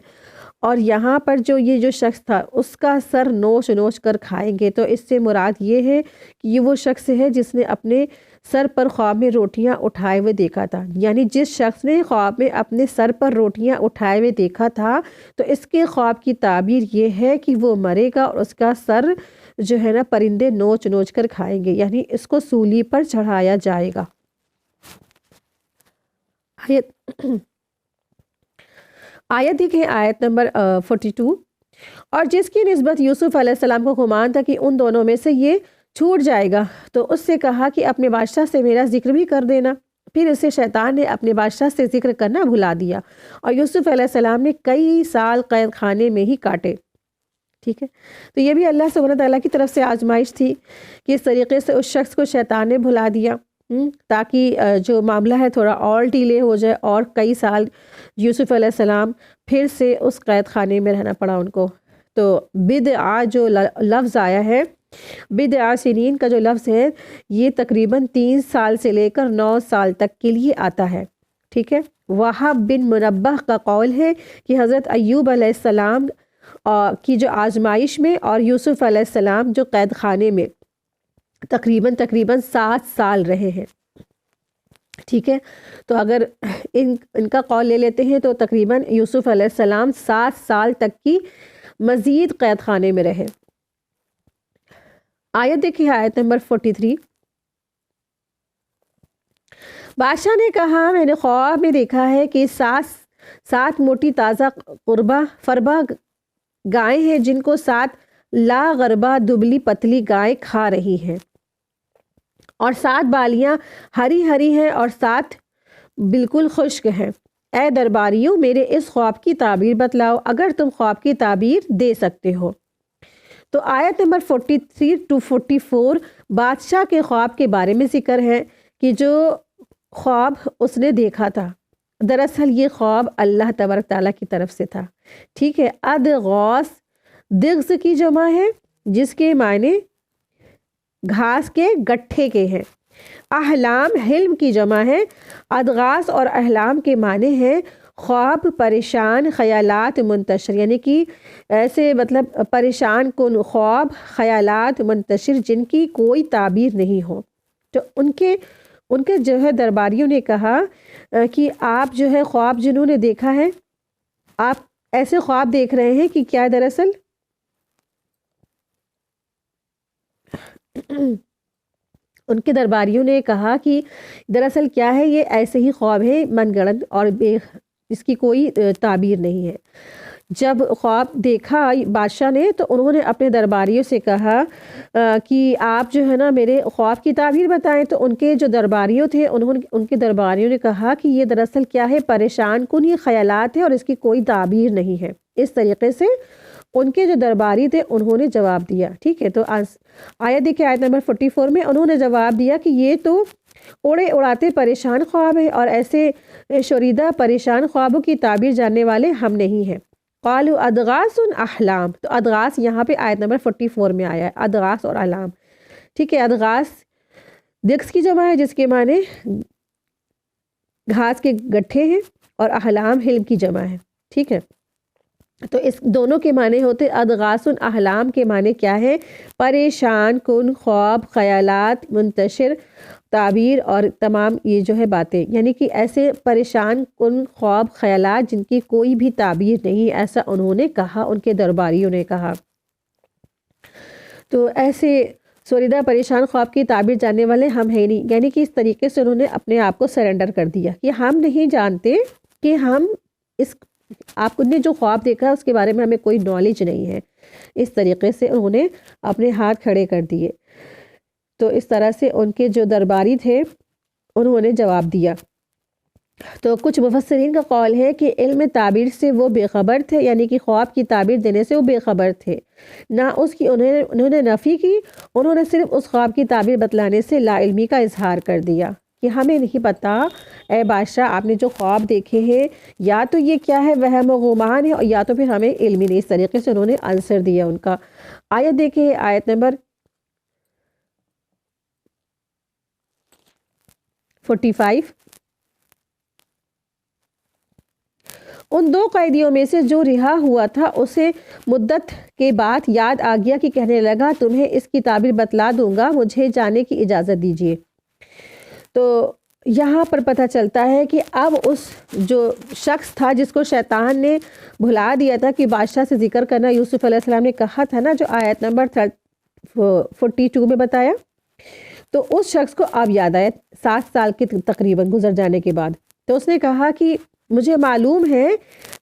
اور یہاں پر یہ جو شخص تھا، اس کا سر نوچ نوچ کر کھائیں گے، تو اس سے مراد یہ ہے کہ یہ وہ شخص ہے جس نے اپنے سر پر خواب میں روٹیاں اٹھائے ہوئے دیکھا تھا۔ یعنی جس شخص نے خواب میں اپنے سر پر روٹیاں اٹھائے ہوئے دیکھا تھا، تو اس کے خواب کی تعبیر یہ ہے کہ وہ مرے گا اور اس کا سر جو ہے نا پرندے نوچ نوچ کر کھائیں گے، یعنی اس کو سولی پر چڑھایا جائے گا۔ آیت دیکھیں، آیت نمبر 42۔ اور جس کی نسبت یوسف علیہ السلام کو گمان تھا کہ ان دونوں میں سے یہ چھوٹ جائے گا، تو اس سے کہا کہ اپنے بادشاہ سے میرا ذکر بھی کر دینا۔ پھر اسے شیطان نے اپنے بادشاہ سے ذکر کرنا بھلا دیا، اور یوسف علیہ السلام نے کئی سال قید خانے میں ہی کاٹے، ٹھیک ہے۔ تو یہ بھی اللہ سبحانہ تعالیٰ کی طرف سے آزمائش تھی کہ اس طریقے سے اس شخص کو شیطان نے بھلا دیا، تاکہ جو معاملہ ہے تھوڑا اور ڈیلے ہو جائے، اور کئی سال یوسف علیہ السلام پھر سے اس قید خانے میں رہنا پڑا ان کو۔ تو بدعا جو لفظ آیا ہے، بدعا سنین کا جو لفظ ہے، یہ تقریباً 3 سال سے لے کر 9 سال تک کے لیے آتا ہے، ٹھیک ہے۔ وہاب بن منبہ کا قول ہے کہ حضرت ایوب علیہ السلام کی جو آزمائش میں اور یوسف علیہ السلام جو قید خانے میں تقریباً 7 سال رہے ہیں، ٹھیک ہے۔ تو اگر ان کا قول لے لیتے ہیں تو تقریباً یوسف علیہ السلام 7 سال تک کی مزید قید خانے میں رہے۔ آیت دیکھیے، آیت نمبر 43۔ بادشاہ نے کہا، میں نے خواب میں دیکھا ہے کہ 7 موٹی تازہ فربا گائیں ہیں، جن کو 7 لاغربا دبلی پتلی گائیں کھا رہی ہیں، اور 7 بالیاں ہری ہری ہیں اور 7 بالکل خشک ہیں۔ اے درباریوں، میرے اس خواب کی تعبیر بتلاؤ، اگر تم خواب کی تعبیر دے سکتے ہو۔ تو آیت نمبر 43 to 44 بادشاہ کے خواب کے بارے میں ذکر ہے کہ جو خواب اس نے دیکھا تھا، دراصل یہ خواب اللہ تبارک تعالیٰ کی طرف سے تھا، ٹھیک ہے۔ ادغاس دغز کی جمع ہے جس کے معنی گھاس کے گٹھے کے ہیں۔ احلام حلم کی جمع ہے۔ ادغاس اور احلام کے معنی ہیں خواب، پریشان، خیالات منتشر، یعنی کہ ایسے مطلب پریشان کن خواب، خیالات منتشر جن کی کوئی تعبیر نہیں ہو۔ تو ان کے جو ہے درباریوں نے کہا کہ آپ جو ہے خواب جنہوں نے دیکھا ہے، آپ ایسے خواب دیکھ رہے ہیں کہ کیا دراصل ان کے درباریوں نے کہا کہ دراصل کیا ہے، یہ ایسے ہی خواب ہے من گڑت اور اس کی کوئی تعبیر نہیں ہے۔ جب خواب دیکھا بادشاہ نے تو انہوں نے اپنے درباریوں سے کہا کہ آپ جو ہے نا میرے خواب کی تعبیر بتائیں۔ تو ان کے جو درباریوں تھے ان کے درباریوں نے کہا کہ یہ دراصل کیا ہے، پریشان کن یہ خیالات ہے اور اس کی کوئی تعبیر نہیں ہے۔ اس طریقے سے ان کے جو درباری تھے انہوں نے جواب دیا، ٹھیک ہے۔ تو آیت دیکھیں، آیت نمبر 44 میں انہوں نے جواب دیا کہ یہ تو اڑے اڑاتے پریشان خواب ہے اور ایسے شوریدہ پریشان خوابوں کی تعبیر جاننے والے ہم نہیں ہیں۔ قالوا ادغاث احلام، تو ادغاث یہاں پہ آیت نمبر 44 میں آیا ہے، ادغاث اور احلام، ٹھیک ہے۔ ادغاث دغس کی جمع ہے جس کے معنی گھاس کے گٹھے ہیں، اور احلام حلم کی جمع ہے، ٹھیک ہے۔ تو اس دونوں کے معنی ہوتے ادغاث احلام کے معنی کیا ہے، پریشان کن خواب، خیالات منتشر، تعبیر اور تمام یہ جو ہے باتیں، یعنی کہ ایسے پریشان کن خواب، خیالات جن کی کوئی بھی تعبیر نہیں، ایسا انہوں نے کہا، ان کے درباریوں نے کہا۔ تو ایسے سوریدہ پریشان خواب کی تعبیر جاننے والے ہم ہیں نہیں، یعنی کہ اس طریقے سے انہوں نے اپنے آپ کو سرنڈر کر دیا کہ ہم نہیں جانتے کہ ہم آپ نے جو خواب دیکھا اس کے بارے میں ہمیں کوئی نالج نہیں ہے۔ اس طریقے سے انہوں نے اپنے ہاتھ کھڑے کر دیے۔ تو اس طرح سے ان کے جو درباری تھے انہوں نے جواب دیا۔ تو کچھ مفسرین کا قول ہے کہ علم تعبیر سے وہ بے خبر تھے، یعنی کہ خواب کی تعبیر دینے سے وہ بے خبر تھے، نہ اس کی انہوں نے نفی کی، انہوں نے صرف اس خواب کی تعبیر بتلانے سے لا علمی کا اظہار کر دیا کہ ہمیں نہیں پتا اے بادشاہ، آپ نے جو خواب دیکھے ہیں یا تو یہ کیا ہے وہم و گمان ہے، اور یا تو پھر ہمیں علم ہی نہیں۔ اس طریقے سے انہوں نے آنسر دیا ان کا۔ آیت دیکھیں، آیت نمبر 45۔ ان دو قیدیوں میں سے جو رہا ہوا تھا اسے مدت کے بعد یاد آ گیا کہ کہنے لگا تمہیں اس کی تعبیر بتلا دوں گا، مجھے جانے کی اجازت دیجیے۔ تو یہاں پر پتہ چلتا ہے کہ اب اس جو شخص تھا جس کو شیطان نے بھلا دیا تھا کہ بادشاہ سے ذکر کرنا، یوسف علیہ السلام نے کہا تھا نا، جو آیت نمبر 42 میں بتایا، تو اس شخص کو اب یاد آیا 7 سال کے تقریباً گزر جانے کے بعد۔ تو اس نے کہا کہ مجھے معلوم ہے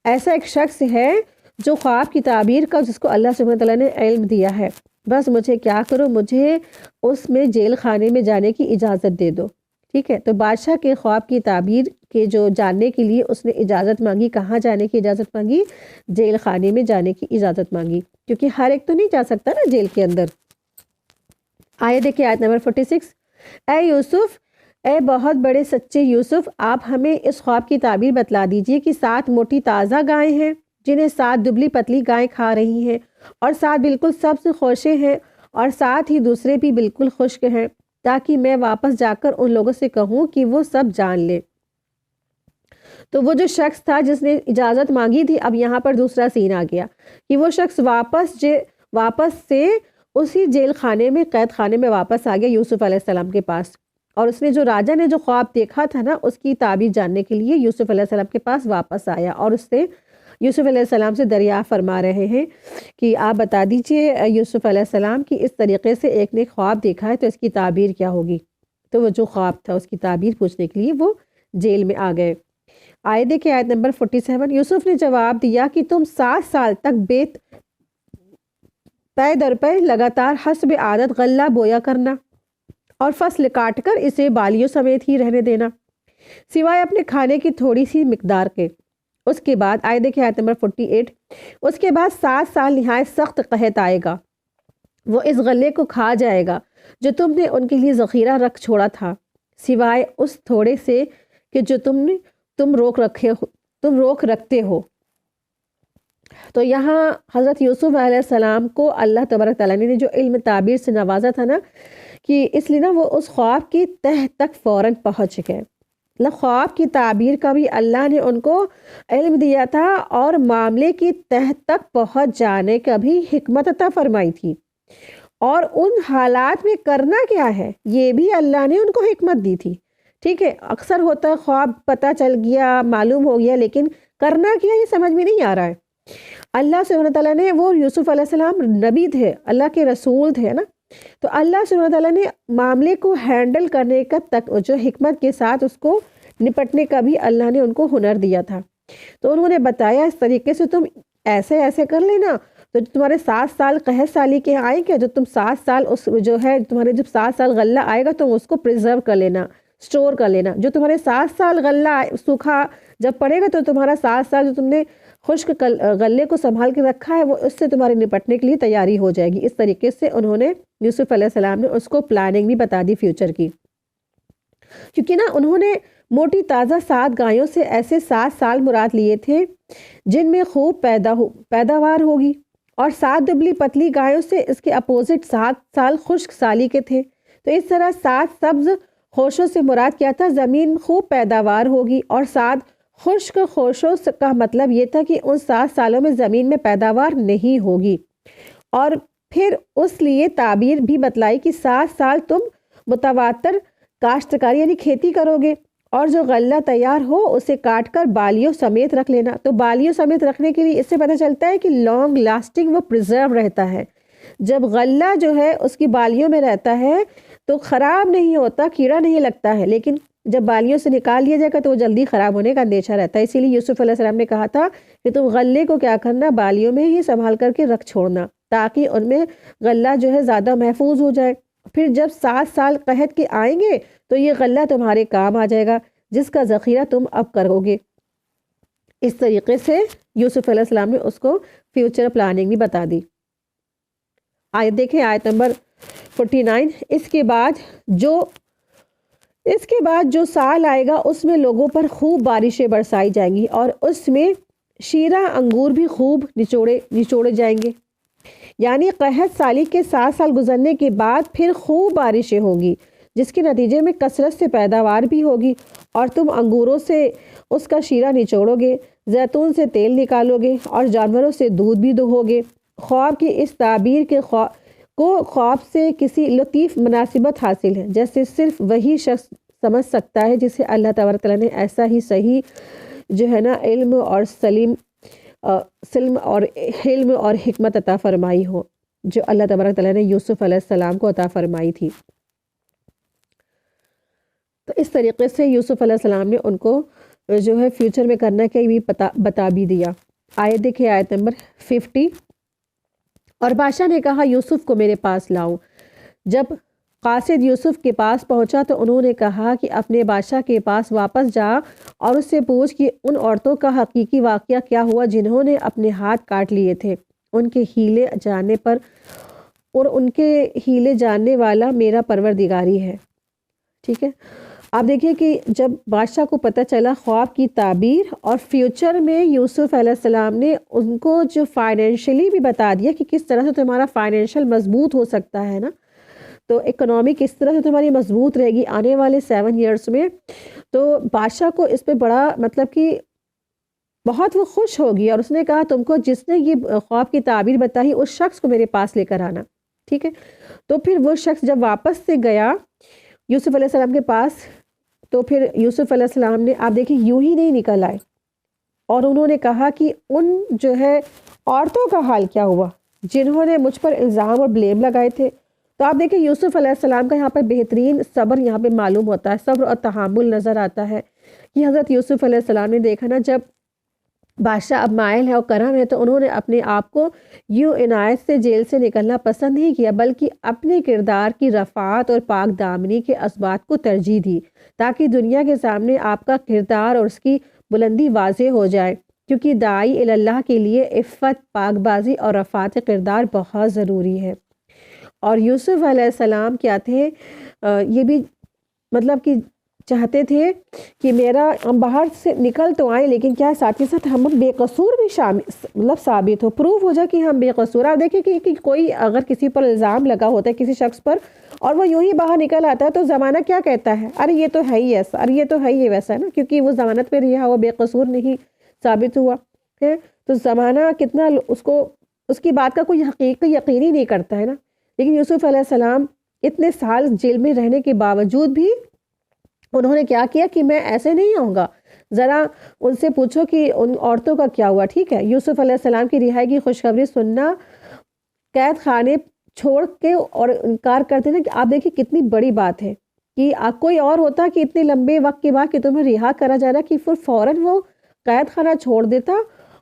ایسا ایک شخص ہے جو خواب کی تعبیر کا، جس کو اللہ سبحانہ تعالیٰ نے علم دیا ہے، بس مجھے کیا کرو، مجھے اس میں جیل خانے میں جانے کی اجازت دے دو، ٹھیک ہے۔ تو بادشاہ کے خواب کی تعبیر کے جو جاننے کے لیے اس نے اجازت مانگی، کہاں جانے کی اجازت مانگی؟ جیل خانے میں جانے کی اجازت مانگی، کیونکہ ہر ایک تو نہیں جا سکتا نا جیل کے اندر۔ آیت دیکھیں، آیت نمبر 46۔ اے یوسف، اے بہت بڑے سچے یوسف، آپ ہمیں اس خواب کی تعبیر بتلا دیجئے کہ 7 موٹی تازہ گائیں ہیں جنہیں 7 دبلی پتلی گائیں کھا رہی ہیں، اور 7 بالکل سبز خوشے ہیں، اور 7 ہی دوسرے بھی بالکل خشک ہیں، تاکہ میں واپس جا کر ان لوگوں سے کہوں کہ وہ سب جان لیں۔ تو وہ جو شخص تھا جس نے اجازت مانگی تھی، اب یہاں پر دوسرا سین آ گیا کہ وہ شخص واپس سے اسی جیل خانے میں، قید خانے میں واپس آ گیا یوسف علیہ السلام کے پاس، اور اس نے جو راجہ نے جو خواب دیکھا تھا نا، اس کی تعبیر جاننے کے لیے یوسف علیہ السلام کے پاس واپس آیا، اور اس سے یوسف علیہ السلام سے دریافت فرما رہے ہیں کہ آپ بتا دیجئے یوسف علیہ السلام کی اس طریقے سے ایک نے خواب دیکھا ہے تو اس کی تعبیر کیا ہوگی۔ تو وہ جو خواب تھا اس کی تعبیر پوچھنے کے لیے وہ جیل میں آ گئے۔ آیت دیکھیں، آیت نمبر 47۔ یوسف نے جواب دیا کہ تم 7 سال تک پے در پے لگاتار حسب عادت غلہ بویا کرنا اور فصل کاٹ کر اسے بالیوں سمیت ہی رہنے دینا، سوائے اپنے کھانے کی تھوڑی سی مقدار کے۔ اس کے بعد آیت دیکھیں، آیت نمبر 48۔ اس کے بعد 7 سال نہایت سخت قحط آئے گا، وہ اس غلے کو کھا جائے گا جو تم نے ان کے لیے ذخیرہ رکھ چھوڑا تھا، سوائے اس تھوڑے سے کہ جو تم نے تم روک رکھتے ہو۔ تو یہاں حضرت یوسف علیہ السلام کو اللہ تبارک تعالیٰ نے جو علم تعبیر سے نوازا تھا نا، کہ اس لیے نا وہ اس خواب کی تہ تک فوراً پہنچ گئے۔ خواب کی تعبیر کا بھی اللہ نے ان کو علم دیا تھا، اور معاملے کی تہ تک پہنچ جانے کا بھی حکمت عطا فرمائی تھی، اور ان حالات میں کرنا کیا ہے یہ بھی اللہ نے ان کو حکمت دی تھی۔ ٹھیک ہے، اکثر ہوتا ہے خواب پتہ چل گیا، معلوم ہو گیا، لیکن کرنا کیا یہ سمجھ میں نہیں آ رہا ہے۔ اللہ سبحانہ تعالیٰ نے، وہ یوسف علیہ السلام نبی تھے، اللہ کے رسول تھے نا، تو اللہ سبحانہ تعالیٰ نے معاملے کو ہینڈل کرنے کا تک جو حکمت کے ساتھ اس کو نپٹنے کا بھی اللہ نے ان کو ہنر دیا تھا۔ تو انہوں نے بتایا اس طریقے سے تم ایسے کر لینا، تو تمہارے 7 سال قحط سالی کے آئیں گے، جو تم 7 سال اس جو ہے تمہارے جب 7 سال غلہ آئے گا تم اس کو پریزرو کر لینا، سٹور کر لینا۔ جو تمہارے 7 سال غلہ سوکھا جب پڑے گا تو تمہارا 7 سال جو تم نے خشک غلے کو سنبھال کے رکھا ہے وہ اس سے تمہارے نپٹنے کے لیے تیاری ہو جائے گی۔ اس طریقے سے انہوں نے، یوسف علیہ السلام نے اس کو پلاننگ بھی بتا دی فیوچر کی، کیونکہ نا انہوں نے موٹی تازہ 7 گایوں سے ایسے 7 سال مراد لیے تھے جن میں خوب پیداوار ہوگی، اور 7 دبلی پتلی گایوں سے اس کے اپوزٹ 7 سال خشک سالی کے تھے۔ تو اس طرح 7 سبز خوشوں سے مراد کیا تھا؟ زمین خوب پیداوار ہوگی، اور 7 خشک خوشوں کا مطلب یہ تھا کہ ان 7 سالوں میں زمین میں پیداوار نہیں ہوگی۔ اور پھر اس لیے تعبیر بھی بتلائی کہ 7 سال تم متواتر کاشتکاری یعنی کھیتی کرو گے، اور جو غلہ تیار ہو اسے کاٹ کر بالیوں سمیت رکھ لینا۔ تو بالیوں سمیت رکھنے کے لیے اس سے پتہ چلتا ہے کہ لانگ لاسٹنگ وہ پریزرو رہتا ہے۔ جب غلہ جو ہے اس کی بالیوں میں رہتا ہے تو خراب نہیں ہوتا، کیڑا نہیں لگتا ہے، لیکن جب بالیوں سے نکال لیا جائے گا تو وہ جلدی خراب ہونے کا اندیشہ رہتا ہے۔ اسی لیے یوسف علیہ السلام نے کہا تھا کہ تم غلے کو کیا کرنا، بالیوں میں ہی سنبھال کر کے رکھ چھوڑنا، تاکہ ان میں غلہ جو ہے زیادہ محفوظ ہو جائے۔ پھر جب 7 سال قحط کے آئیں گے تو یہ غلہ تمہارے کام آ جائے گا، جس کا ذخیرہ تم اب کرو گے۔ اس طریقے سے یوسف علیہ السلام نے اس کو فیوچر پلاننگ بھی بتا دی۔ آیت دیکھیں، آیت نمبر 49۔ اس کے بعد جو سال آئے گا اس میں لوگوں پر خوب بارشیں برسائی جائیں گی، اور اس میں شیرہ انگور بھی خوب نچوڑے جائیں گے۔ یعنی قحط سالی کے 7 سال گزرنے کے بعد پھر خوب بارشیں ہوگی، جس کے نتیجے میں کثرت سے پیداوار بھی ہوگی، اور تم انگوروں سے اس کا شیرہ نچوڑو گے، زیتون سے تیل نکالو گے، اور جانوروں سے دودھ بھی دہو گے۔ خواب کی اس تعبیر کے خواب سے کسی لطیف مناسبت حاصل ہے، جیسے صرف وہی شخص سمجھ سکتا ہے جسے اللہ تبارک تعالیٰ نے ایسا ہی صحیح جو ہے نا علم اور حکمت عطا فرمائی ہو، جو اللہ تبارک تعالیٰ نے یوسف علیہ السلام کو عطا فرمائی تھی۔ تو اس طریقے سے یوسف علیہ السلام نے ان کو جو ہے فیوچر میں کرنا کیا بھی بتا بھی دیا۔ آیت دیکھیں، آیت نمبر 50۔ اور بادشاہ نے کہا، یوسف کو میرے پاس لاؤ۔ جب قاصد یوسف کے پاس پہنچا تو انہوں نے کہا کہ اپنے بادشاہ کے پاس واپس جا اور اس سے پوچھ کہ ان عورتوں کا حقیقی واقعہ کیا ہوا جنہوں نے اپنے ہاتھ کاٹ لیے تھے۔ ان کے ہیلے جاننے والا میرا پروردگاری ہے۔ ٹھیک ہے، آپ دیکھیے کہ جب بادشاہ کو پتہ چلا خواب کی تعبیر، اور فیوچر میں یوسف علیہ السلام نے ان کو جو فائنینشلی بھی بتا دیا کہ کس طرح سے تمہارا فائنینشل مضبوط ہو سکتا ہے نا، تو اکنامی کس طرح سے تمہاری مضبوط رہے گی آنے والے 7 ایئرس میں، تو بادشاہ کو اس پہ بڑا مطلب کہ بہت وہ خوش ہوگی، اور اس نے کہا تم کو جس نے یہ خواب کی تعبیر بتائی اس شخص کو میرے پاس لے کر آنا۔ ٹھیک ہے، تو پھر وہ شخص جب واپس سے گیا یوسف علیہ السلام کے پاس، تو پھر یوسف علیہ السلام نے، آپ دیکھیں، یوں ہی نہیں نکل آئے، اور انہوں نے کہا کہ ان جو ہے عورتوں کا حال کیا ہوا جنہوں نے مجھ پر الزام اور بلیم لگائے تھے۔ تو آپ دیکھیں یوسف علیہ السلام کا یہاں پر بہترین صبر یہاں پہ معلوم ہوتا ہے، صبر اور تحمل نظر آتا ہے کہ حضرت یوسف علیہ السلام نے دیکھا نا، جب بادشاہ اب مائل ہے اور کرم ہے تو انہوں نے اپنے آپ کو یوں عنایت سے جیل سے نکلنا پسند نہیں کیا، بلکہ اپنے کردار کی رفعت اور پاک دامنی کے اسبات کو ترجیح دی، تاکہ دنیا کے سامنے آپ کا کردار اور اس کی بلندی واضح ہو جائے، کیونکہ داعی اللہ کے لیے عفت، پاک بازی اور رفعت کردار بہت ضروری ہے۔ اور یوسف علیہ السلام کیا تھے، یہ بھی مطلب کہ چاہتے تھے کہ ہم باہر سے نکل تو آئیں، لیکن کیا ساتھ ہی ساتھ ہم بے قصور بھی ثابت ہو، پروف ہو جائے کہ ہم بے قصور۔ آپ دیکھیں کہ کوئی اگر کسی پر الزام لگا ہوتا ہے کسی شخص پر، اور وہ یوں ہی باہر نکل آتا ہے، تو زمانہ کیا کہتا ہے؟ ارے یہ تو ہے ہی ایسا، ارے یہ تو ہے ہی ویسا، نا، کیونکہ وہ ضمانت پہ رہا ہوا، بے قصور نہیں ثابت ہوا ہے۔ تو زمانہ کتنا اس کی بات کا کوئی یقین ہی نہیں کرتا ہے نا۔ لیکن یوسف علیہ السلام اتنے سال جیل میں رہنے کے باوجود بھی انہوں نے کیا کیا کہ میں ایسے نہیں آؤں گا۔ ذرا ان سے پوچھو کہ ان عورتوں کا کیا ہوا، ٹھیک ہے؟ یوسف علیہ السلام کی رہائی کی خوشخبری سننا، قید خانے چھوڑ کے اور انکار کر دینا، کہ آپ دیکھیں کتنی بڑی بات ہے کہ کوئی اور ہوتا کہ اتنے لمبے وقت کے بعد کہ تمہیں رہا کرا جا رہا، کہ فوراً وہ قید خانہ چھوڑ دیتا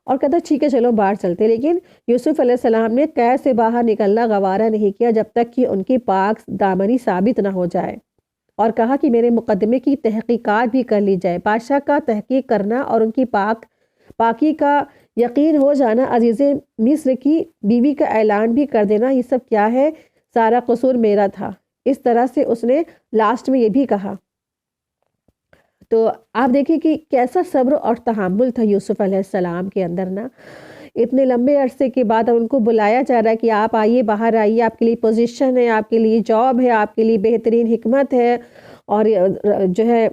اور کہتا ٹھیک ہے چلو باہر چلتے۔ لیکن یوسف علیہ السلام نے قید سے باہر نکلنا گوارا نہیں کیا جب تک کہ ان کی پاک دامنی ثابت نہ ہو جائے، اور کہا کہ میرے مقدمے کی تحقیقات بھی کر لی جائے۔ بادشاہ کا تحقیق کرنا اور ان کی پاکی کا یقین ہو جانا، عزیز مصر کی بیوی کا اعلان بھی کر دینا، یہ سب کیا ہے؟ سارا قصور میرا تھا۔ اس طرح سے اس نے لاسٹ میں یہ بھی کہا۔ تو آپ دیکھیں کہ کیسا صبر اور تحمل تھا یوسف علیہ السلام کے اندر، نا۔ اتنے لمبے عرصے کے بعد اب ان کو بلایا جا رہا ہے کہ آپ آئیے، باہر آئیے، آپ کے لیے پوزیشن ہے، آپ کے لیے جاب ہے، آپ کے لیے بہترین حکمت ہے، اور جو ہے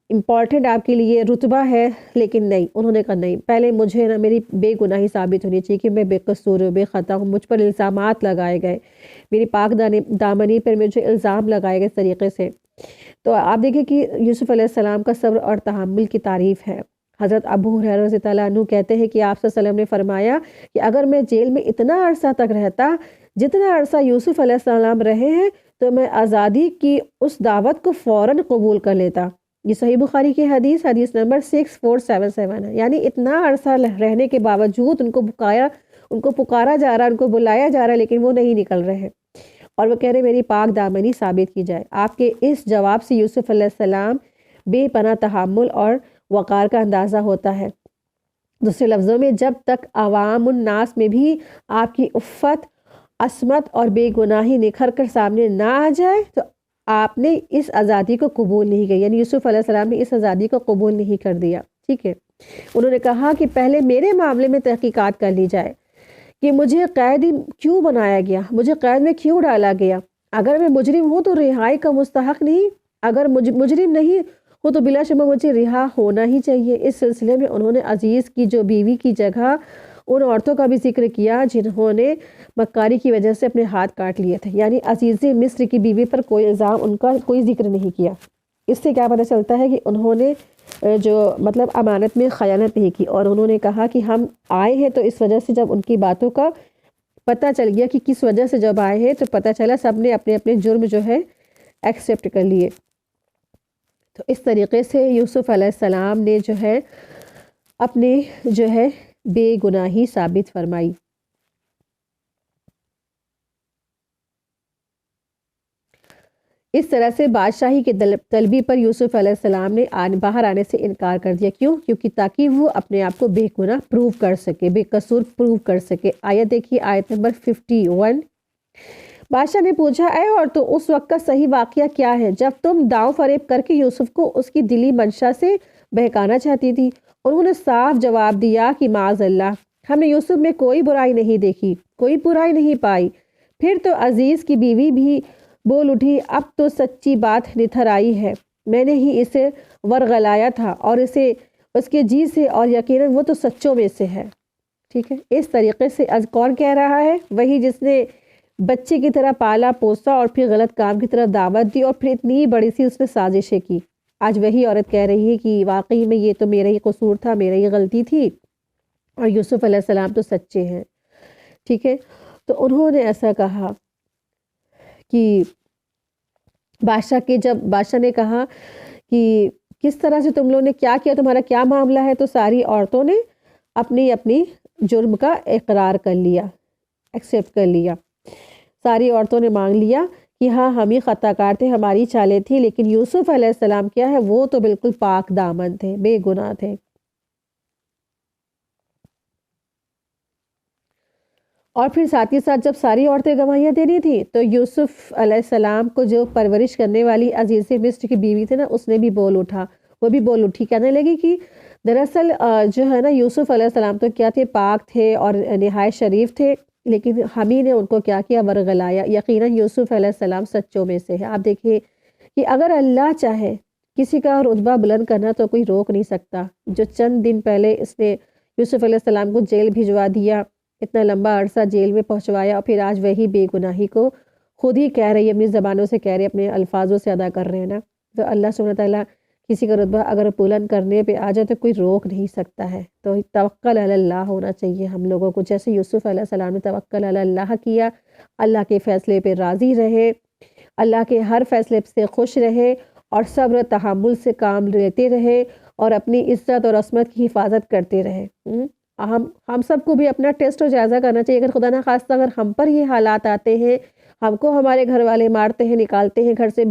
امپورٹنٹ آپ کے لیے رتبہ ہے۔ لیکن نہیں، انہوں نے کہا نہیں، پہلے مجھے نا میری بے گناہی ثابت ہونی چاہیے کہ میں بے قصور ہوں، بے خطا ہوں، مجھ پر الزامات لگائے گئے، میری پاک دامنی پر مجھے الزام لگائے گئے اس طریقے سے۔ تو آپ دیکھیں کہ یوسف علیہ السلام کا صبر اور تحمل کی تعریف ہے۔ حضرت ابو ہریرہ رضی اللہ عنہ کہتے ہیں کہ آپ صلی اللہ علیہ وسلم نے فرمایا کہ اگر میں جیل میں اتنا عرصہ تک رہتا جتنا عرصہ یوسف علیہ السلام رہے ہیں، تو میں آزادی کی اس دعوت کو فوراً قبول کر لیتا۔ یہ صحیح بخاری کی حدیث نمبر 6477 ہے۔ یعنی اتنا عرصہ رہنے کے باوجود ان کو پکارا جا رہا، ان کو بلایا جا رہا، لیکن وہ نہیں نکل رہے، اور وہ کہہ رہے میری پاک دامنی ثابت کی جائے۔ آپ کے اس جواب سے یوسف علیہ السلام بے پناہ تحمل اور وقار کا اندازہ ہوتا ہے۔ دوسرے لفظوں میں، جب تک عوام الناس میں بھی آپ کی عفت، عصمت اور بے گناہی نکھر کر سامنے نہ آ جائے، تو آپ نے اس آزادی کو قبول نہیں کیا۔ یعنی یوسف علیہ السلام نے اس آزادی کو قبول نہیں کر دیا، ٹھیک ہے؟ انہوں نے کہا کہ پہلے میرے معاملے میں تحقیقات کر لی جائے کہ مجھے قیدی کیوں بنایا گیا، مجھے قید میں کیوں ڈالا گیا۔ اگر میں مجرم ہوں تو رہائی کا مستحق نہیں، اگر مجرم نہیں ہوں تو بلا شبہ مجھے رہا ہونا ہی چاہیے۔ اس سلسلے میں انہوں نے عزیز کی جو بیوی کی جگہ ان عورتوں کا بھی ذکر کیا جنہوں نے مکاری کی وجہ سے اپنے ہاتھ کاٹ لیے تھے۔ یعنی عزیز مصر کی بیوی پر کوئی الزام، ان کا کوئی ذکر نہیں کیا۔ اس سے کیا پتہ چلتا ہے کہ انہوں نے جو امانت میں خیانت نہیں کی، اور انہوں نے کہا کہ ہم آئے ہیں تو اس وجہ سے، جب ان کی باتوں کا پتہ چل گیا کہ کس وجہ سے جب آئے ہیں، تو پتہ چلا سب نے اپنے اپنے جرم جو ہے ایکسیپٹ کر لیے۔ تو اس طریقے سے یوسف علیہ السلام نے جو ہے اپنے جو ہے بے گناہی ثابت فرمائی۔ اس طرح سے بادشاہی کے طلبی پر یوسف علیہ السلام نے باہر آنے سے انکار کر دیا۔ کیوں؟ کیونکہ تاکہ وہ اپنے آپ کو بے گناہ پروو کر سکے، بے قصور پروو کر سکے۔ آیت دیکھیے، آیت نمبر 51۔ بادشاہ نے پوچھا، اے عورتوں، اس وقت کا صحیح واقعہ کیا ہے جب تم داؤ فریب کر کے یوسف کو اس کی دلی منشا سے بہکانا چاہتی تھی؟ انہوں نے صاف جواب دیا کہ معاذ اللہ، ہم نے یوسف میں کوئی برائی نہیں دیکھی، کوئی برائی نہیں پائی۔ پھر تو عزیز کی بیوی بھی بول اٹھی، اب تو سچی بات نتھر آئی ہے، میں نے ہی اسے ورغلایا تھا، اور اسے اس کے جی سے، اور یقیناً وہ تو سچوں میں سے ہے۔ ٹھیک ہے؟ اس طریقے سے کون کہہ رہا ہے؟ وہی جس نے بچے کی طرح پالا پوسا اور پھر غلط کام کی طرف دعوت دی، اور پھر اتنی بڑی سی اس نے سازشیں کی۔ آج وہی عورت کہہ رہی ہے کہ واقعی میں یہ تو میرا ہی قصور تھا، میرا ہی غلطی تھی، اور یوسف علیہ السلام تو سچے ہیں۔ ٹھیک ہے؟ تو انہوں نے ایسا کہا کہ جب بادشاہ نے کہا کہ کس طرح سے تم لوگوں نے کیا کیا، تمہارا کیا معاملہ ہے، تو ساری عورتوں نے اپنی جرم کا اقرار کر لیا، ایکسیپٹ کر لیا۔ ساری عورتوں نے مانگ لیا کہ ہاں ہم ہی خطا کار تھے، ہماری چالیں تھی، لیکن یوسف علیہ السلام کیا ہے، وہ تو بالکل پاک دامن تھے، بے گناہ تھے۔ اور پھر ساتھ ہی ساتھ جب ساری عورتیں گواہیاں دے رہی تھیں تو یوسف علیہ السلام کو جو پرورش کرنے والی عزیز مصر کی بیوی تھی نا، اس نے بھی بول اٹھا، وہ بھی بول اٹھی، کہنے لگی کہ دراصل جو ہے نا یوسف علیہ السلام تو کیا تھے، پاک تھے اور نہایت شریف تھے، لیکن ہم ہی نے ان کو کیا کیا، ورغلایا۔ یقیناً یوسف علیہ السلام سچوں میں سے ہے۔ آپ دیکھیے کہ اگر اللہ چاہے کسی کا رتبہ بلند کرنا تو کوئی روک نہیں سکتا۔ جو چند دن پہلے اس نے یوسف علیہ السلام کو جیل بھجوا دیا، اتنا لمبا عرصہ جیل میں پہنچوایا، اور پھر آج وہی بے گناہی کو خود ہی کہہ رہی ہے، اپنی زبانوں سے کہہ رہی ہے، اپنے الفاظوں سے ادا کر رہے ہیں نا۔ تو اللہ سبحانہ وتعالیٰ کسی کا رتبہ اگر بلند کرنے پہ آ جائے تو کوئی روک نہیں سکتا ہے۔ تو توکل علی اللہ ہونا چاہیے ہم لوگوں کو، جیسے یوسف علیہ السلام نے توکل علی اللہ کیا، اللہ کے فیصلے پہ راضی رہے، اللہ کے ہر فیصلے سے خوش رہے، اور صبر تحمل سے کام لیتے رہے، اور اپنی عزت اور عصمت کی حفاظت کرتے رہے۔ ہم سب کو بھی اپنا ٹیسٹ اور جائزہ کرنا چاہیے۔ اگر خدا نہ خواستہ اگر ہم پر یہ حالات آتے ہیں، ہم کو ہمارے گھر والے مارتے ہیں، نکالتے ہیں گھر سے،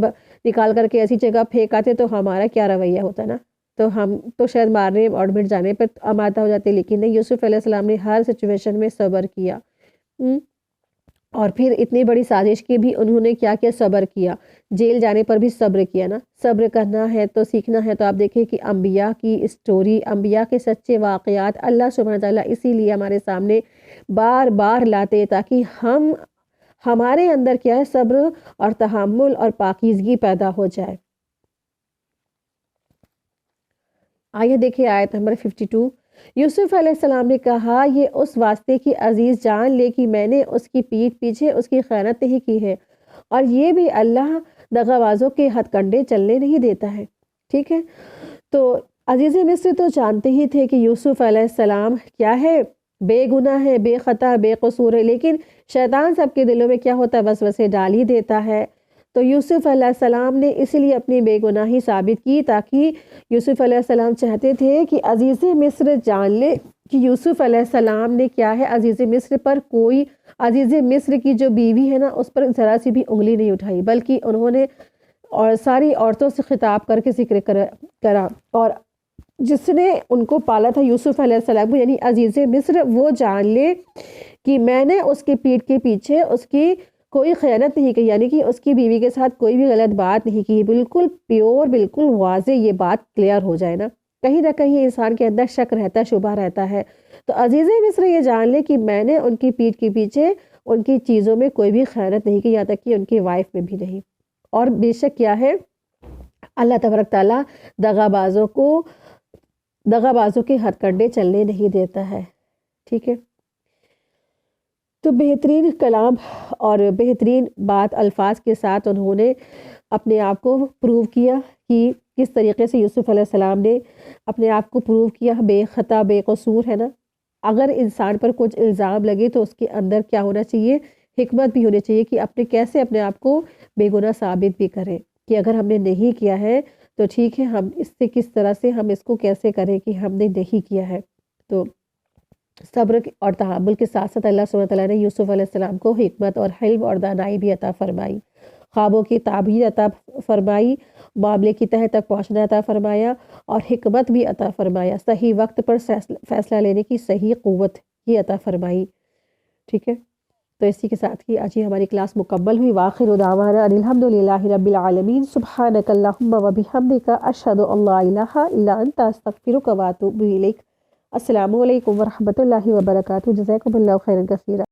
نکال کر کے ایسی جگہ پھینک آتے، تو ہمارا کیا رویہ ہوتا نا؟ تو ہم تو شاید مارنے اور مٹ جانے پر آمادہ ہو جاتے، لیکن نہیں، یوسف علیہ السلام نے ہر سچویشن میں صبر کیا۔ اور پھر اتنی بڑی سازش کی بھی انہوں نے کیا صبر کیا، جیل جانے پر بھی صبر کیا نا۔ صبر کرنا ہے تو سیکھنا ہے، تو آپ دیکھیں کہ انبیاء کی اسٹوری، انبیاء کے سچے واقعات اللہ سبحانہ تعالیٰ اسی لیے ہمارے سامنے بار بار لاتے، تاکہ ہمارے اندر کیا ہے، صبر اور تحمل اور پاکیزگی پیدا ہو جائے۔ آئیے دیکھیں آیت نمبر 52۔ یوسف علیہ السلام نے کہا، یہ اس واسطے کی عزیز جان لے کہ میں نے اس کی پیٹھ پیچھے اس کی خیانت نہیں کی ہے، اور یہ بھی اللہ دغابازوں کے ہتھ کنڈے چلنے نہیں دیتا ہے۔ ٹھیک ہے، تو عزیز مصر تو جانتے ہی تھے کہ یوسف علیہ السلام کیا ہے، بے گناہ ہے، بے خطا، بے قصور ہے، لیکن شیطان سب کے دلوں میں کیا ہوتا ہے، وسوسے ڈال ہی دیتا ہے۔ تو یوسف علیہ السلام نے اس لیے اپنی بے گناہی ثابت کی، تاکہ یوسف علیہ السلام چاہتے تھے کہ عزیز مصر جان لے کہ یوسف علیہ السلام نے کیا ہے، عزیز مصر پر کوئی، عزیز مصر کی جو بیوی ہے نا، اس پر ذرا سی بھی انگلی نہیں اٹھائی، بلکہ انہوں نے اور ساری عورتوں سے خطاب کر کے ذکر کرا، اور جس نے ان کو پالا تھا یوسف علیہ السلام کو، یعنی عزیز مصر، وہ جان لے کہ میں نے اس کی پیٹھ کے پیچھے اس کی کوئی خیانت نہیں کی، یعنی کہ اس کی بیوی کے ساتھ کوئی بھی غلط بات نہیں کی۔ بالکل پیور، بالکل واضح یہ بات کلیئر ہو جائے نا، کہیں نہ کہیں انسان کے اندر شک رہتا ہے، شبہ رہتا ہے۔ تو عزیز مصر یہ جان لے کہ میں نے ان کی پیٹھ کے پیچھے ان کی چیزوں میں کوئی بھی خیانت نہیں کی، یہاں تک کہ ان کی وائف میں بھی نہیں۔ اور بے شک کیا ہے، اللہ تبارک تعالیٰ دغابازوں کے ہتھ کنڈے چلنے نہیں دیتا ہے۔ ٹھیک ہے، تو بہترین کلام اور بہترین بات الفاظ کے ساتھ انہوں نے اپنے آپ کو پروو کیا کہ کس طریقے سے یوسف علیہ السلام نے اپنے آپ کو پروو کیا بے خطا، بے قصور ہے نا۔ اگر انسان پر کچھ الزام لگے تو اس کے اندر کیا ہونا چاہیے، حکمت بھی ہونی چاہیے کہ کیسے اپنے آپ کو بے گناہ ثابت بھی کریں، کہ اگر ہم نے نہیں کیا ہے تو ٹھیک ہے، ہم اس سے کس طرح سے ہم اس کو کیسے کریں کہ ہم نے نہیں کیا ہے۔ تو صبر اور تحمل کے ساتھ ساتھ اللہ سبحانہ تعالیٰ نے یوسف علیہ السلام کو حکمت اور حلم اور دانائی بھی عطا فرمائی، خوابوں کی تعبیر عطا فرمائی، معاملے کی تہہ تک پہنچنا عطا فرمایا، اور حکمت بھی عطا فرمایا، صحیح وقت پر فیصلہ لینے کی صحیح قوت ہی عطا فرمائی۔ ٹھیک ہے، تو اسی کے ساتھ ہی آج ہی ہماری کلاس مکمل ہوئی۔ وآخر دعوانا ان الحمدللہ رب العالمین، سبحانک اللہم و بحمدک، اشہد ان لا الہ الا انت، استغفرک و اتوب الیک۔ السلام علیکم ورحمۃ اللہ وبرکاتہ۔ جزاکم اللہ خیرا کثیرا۔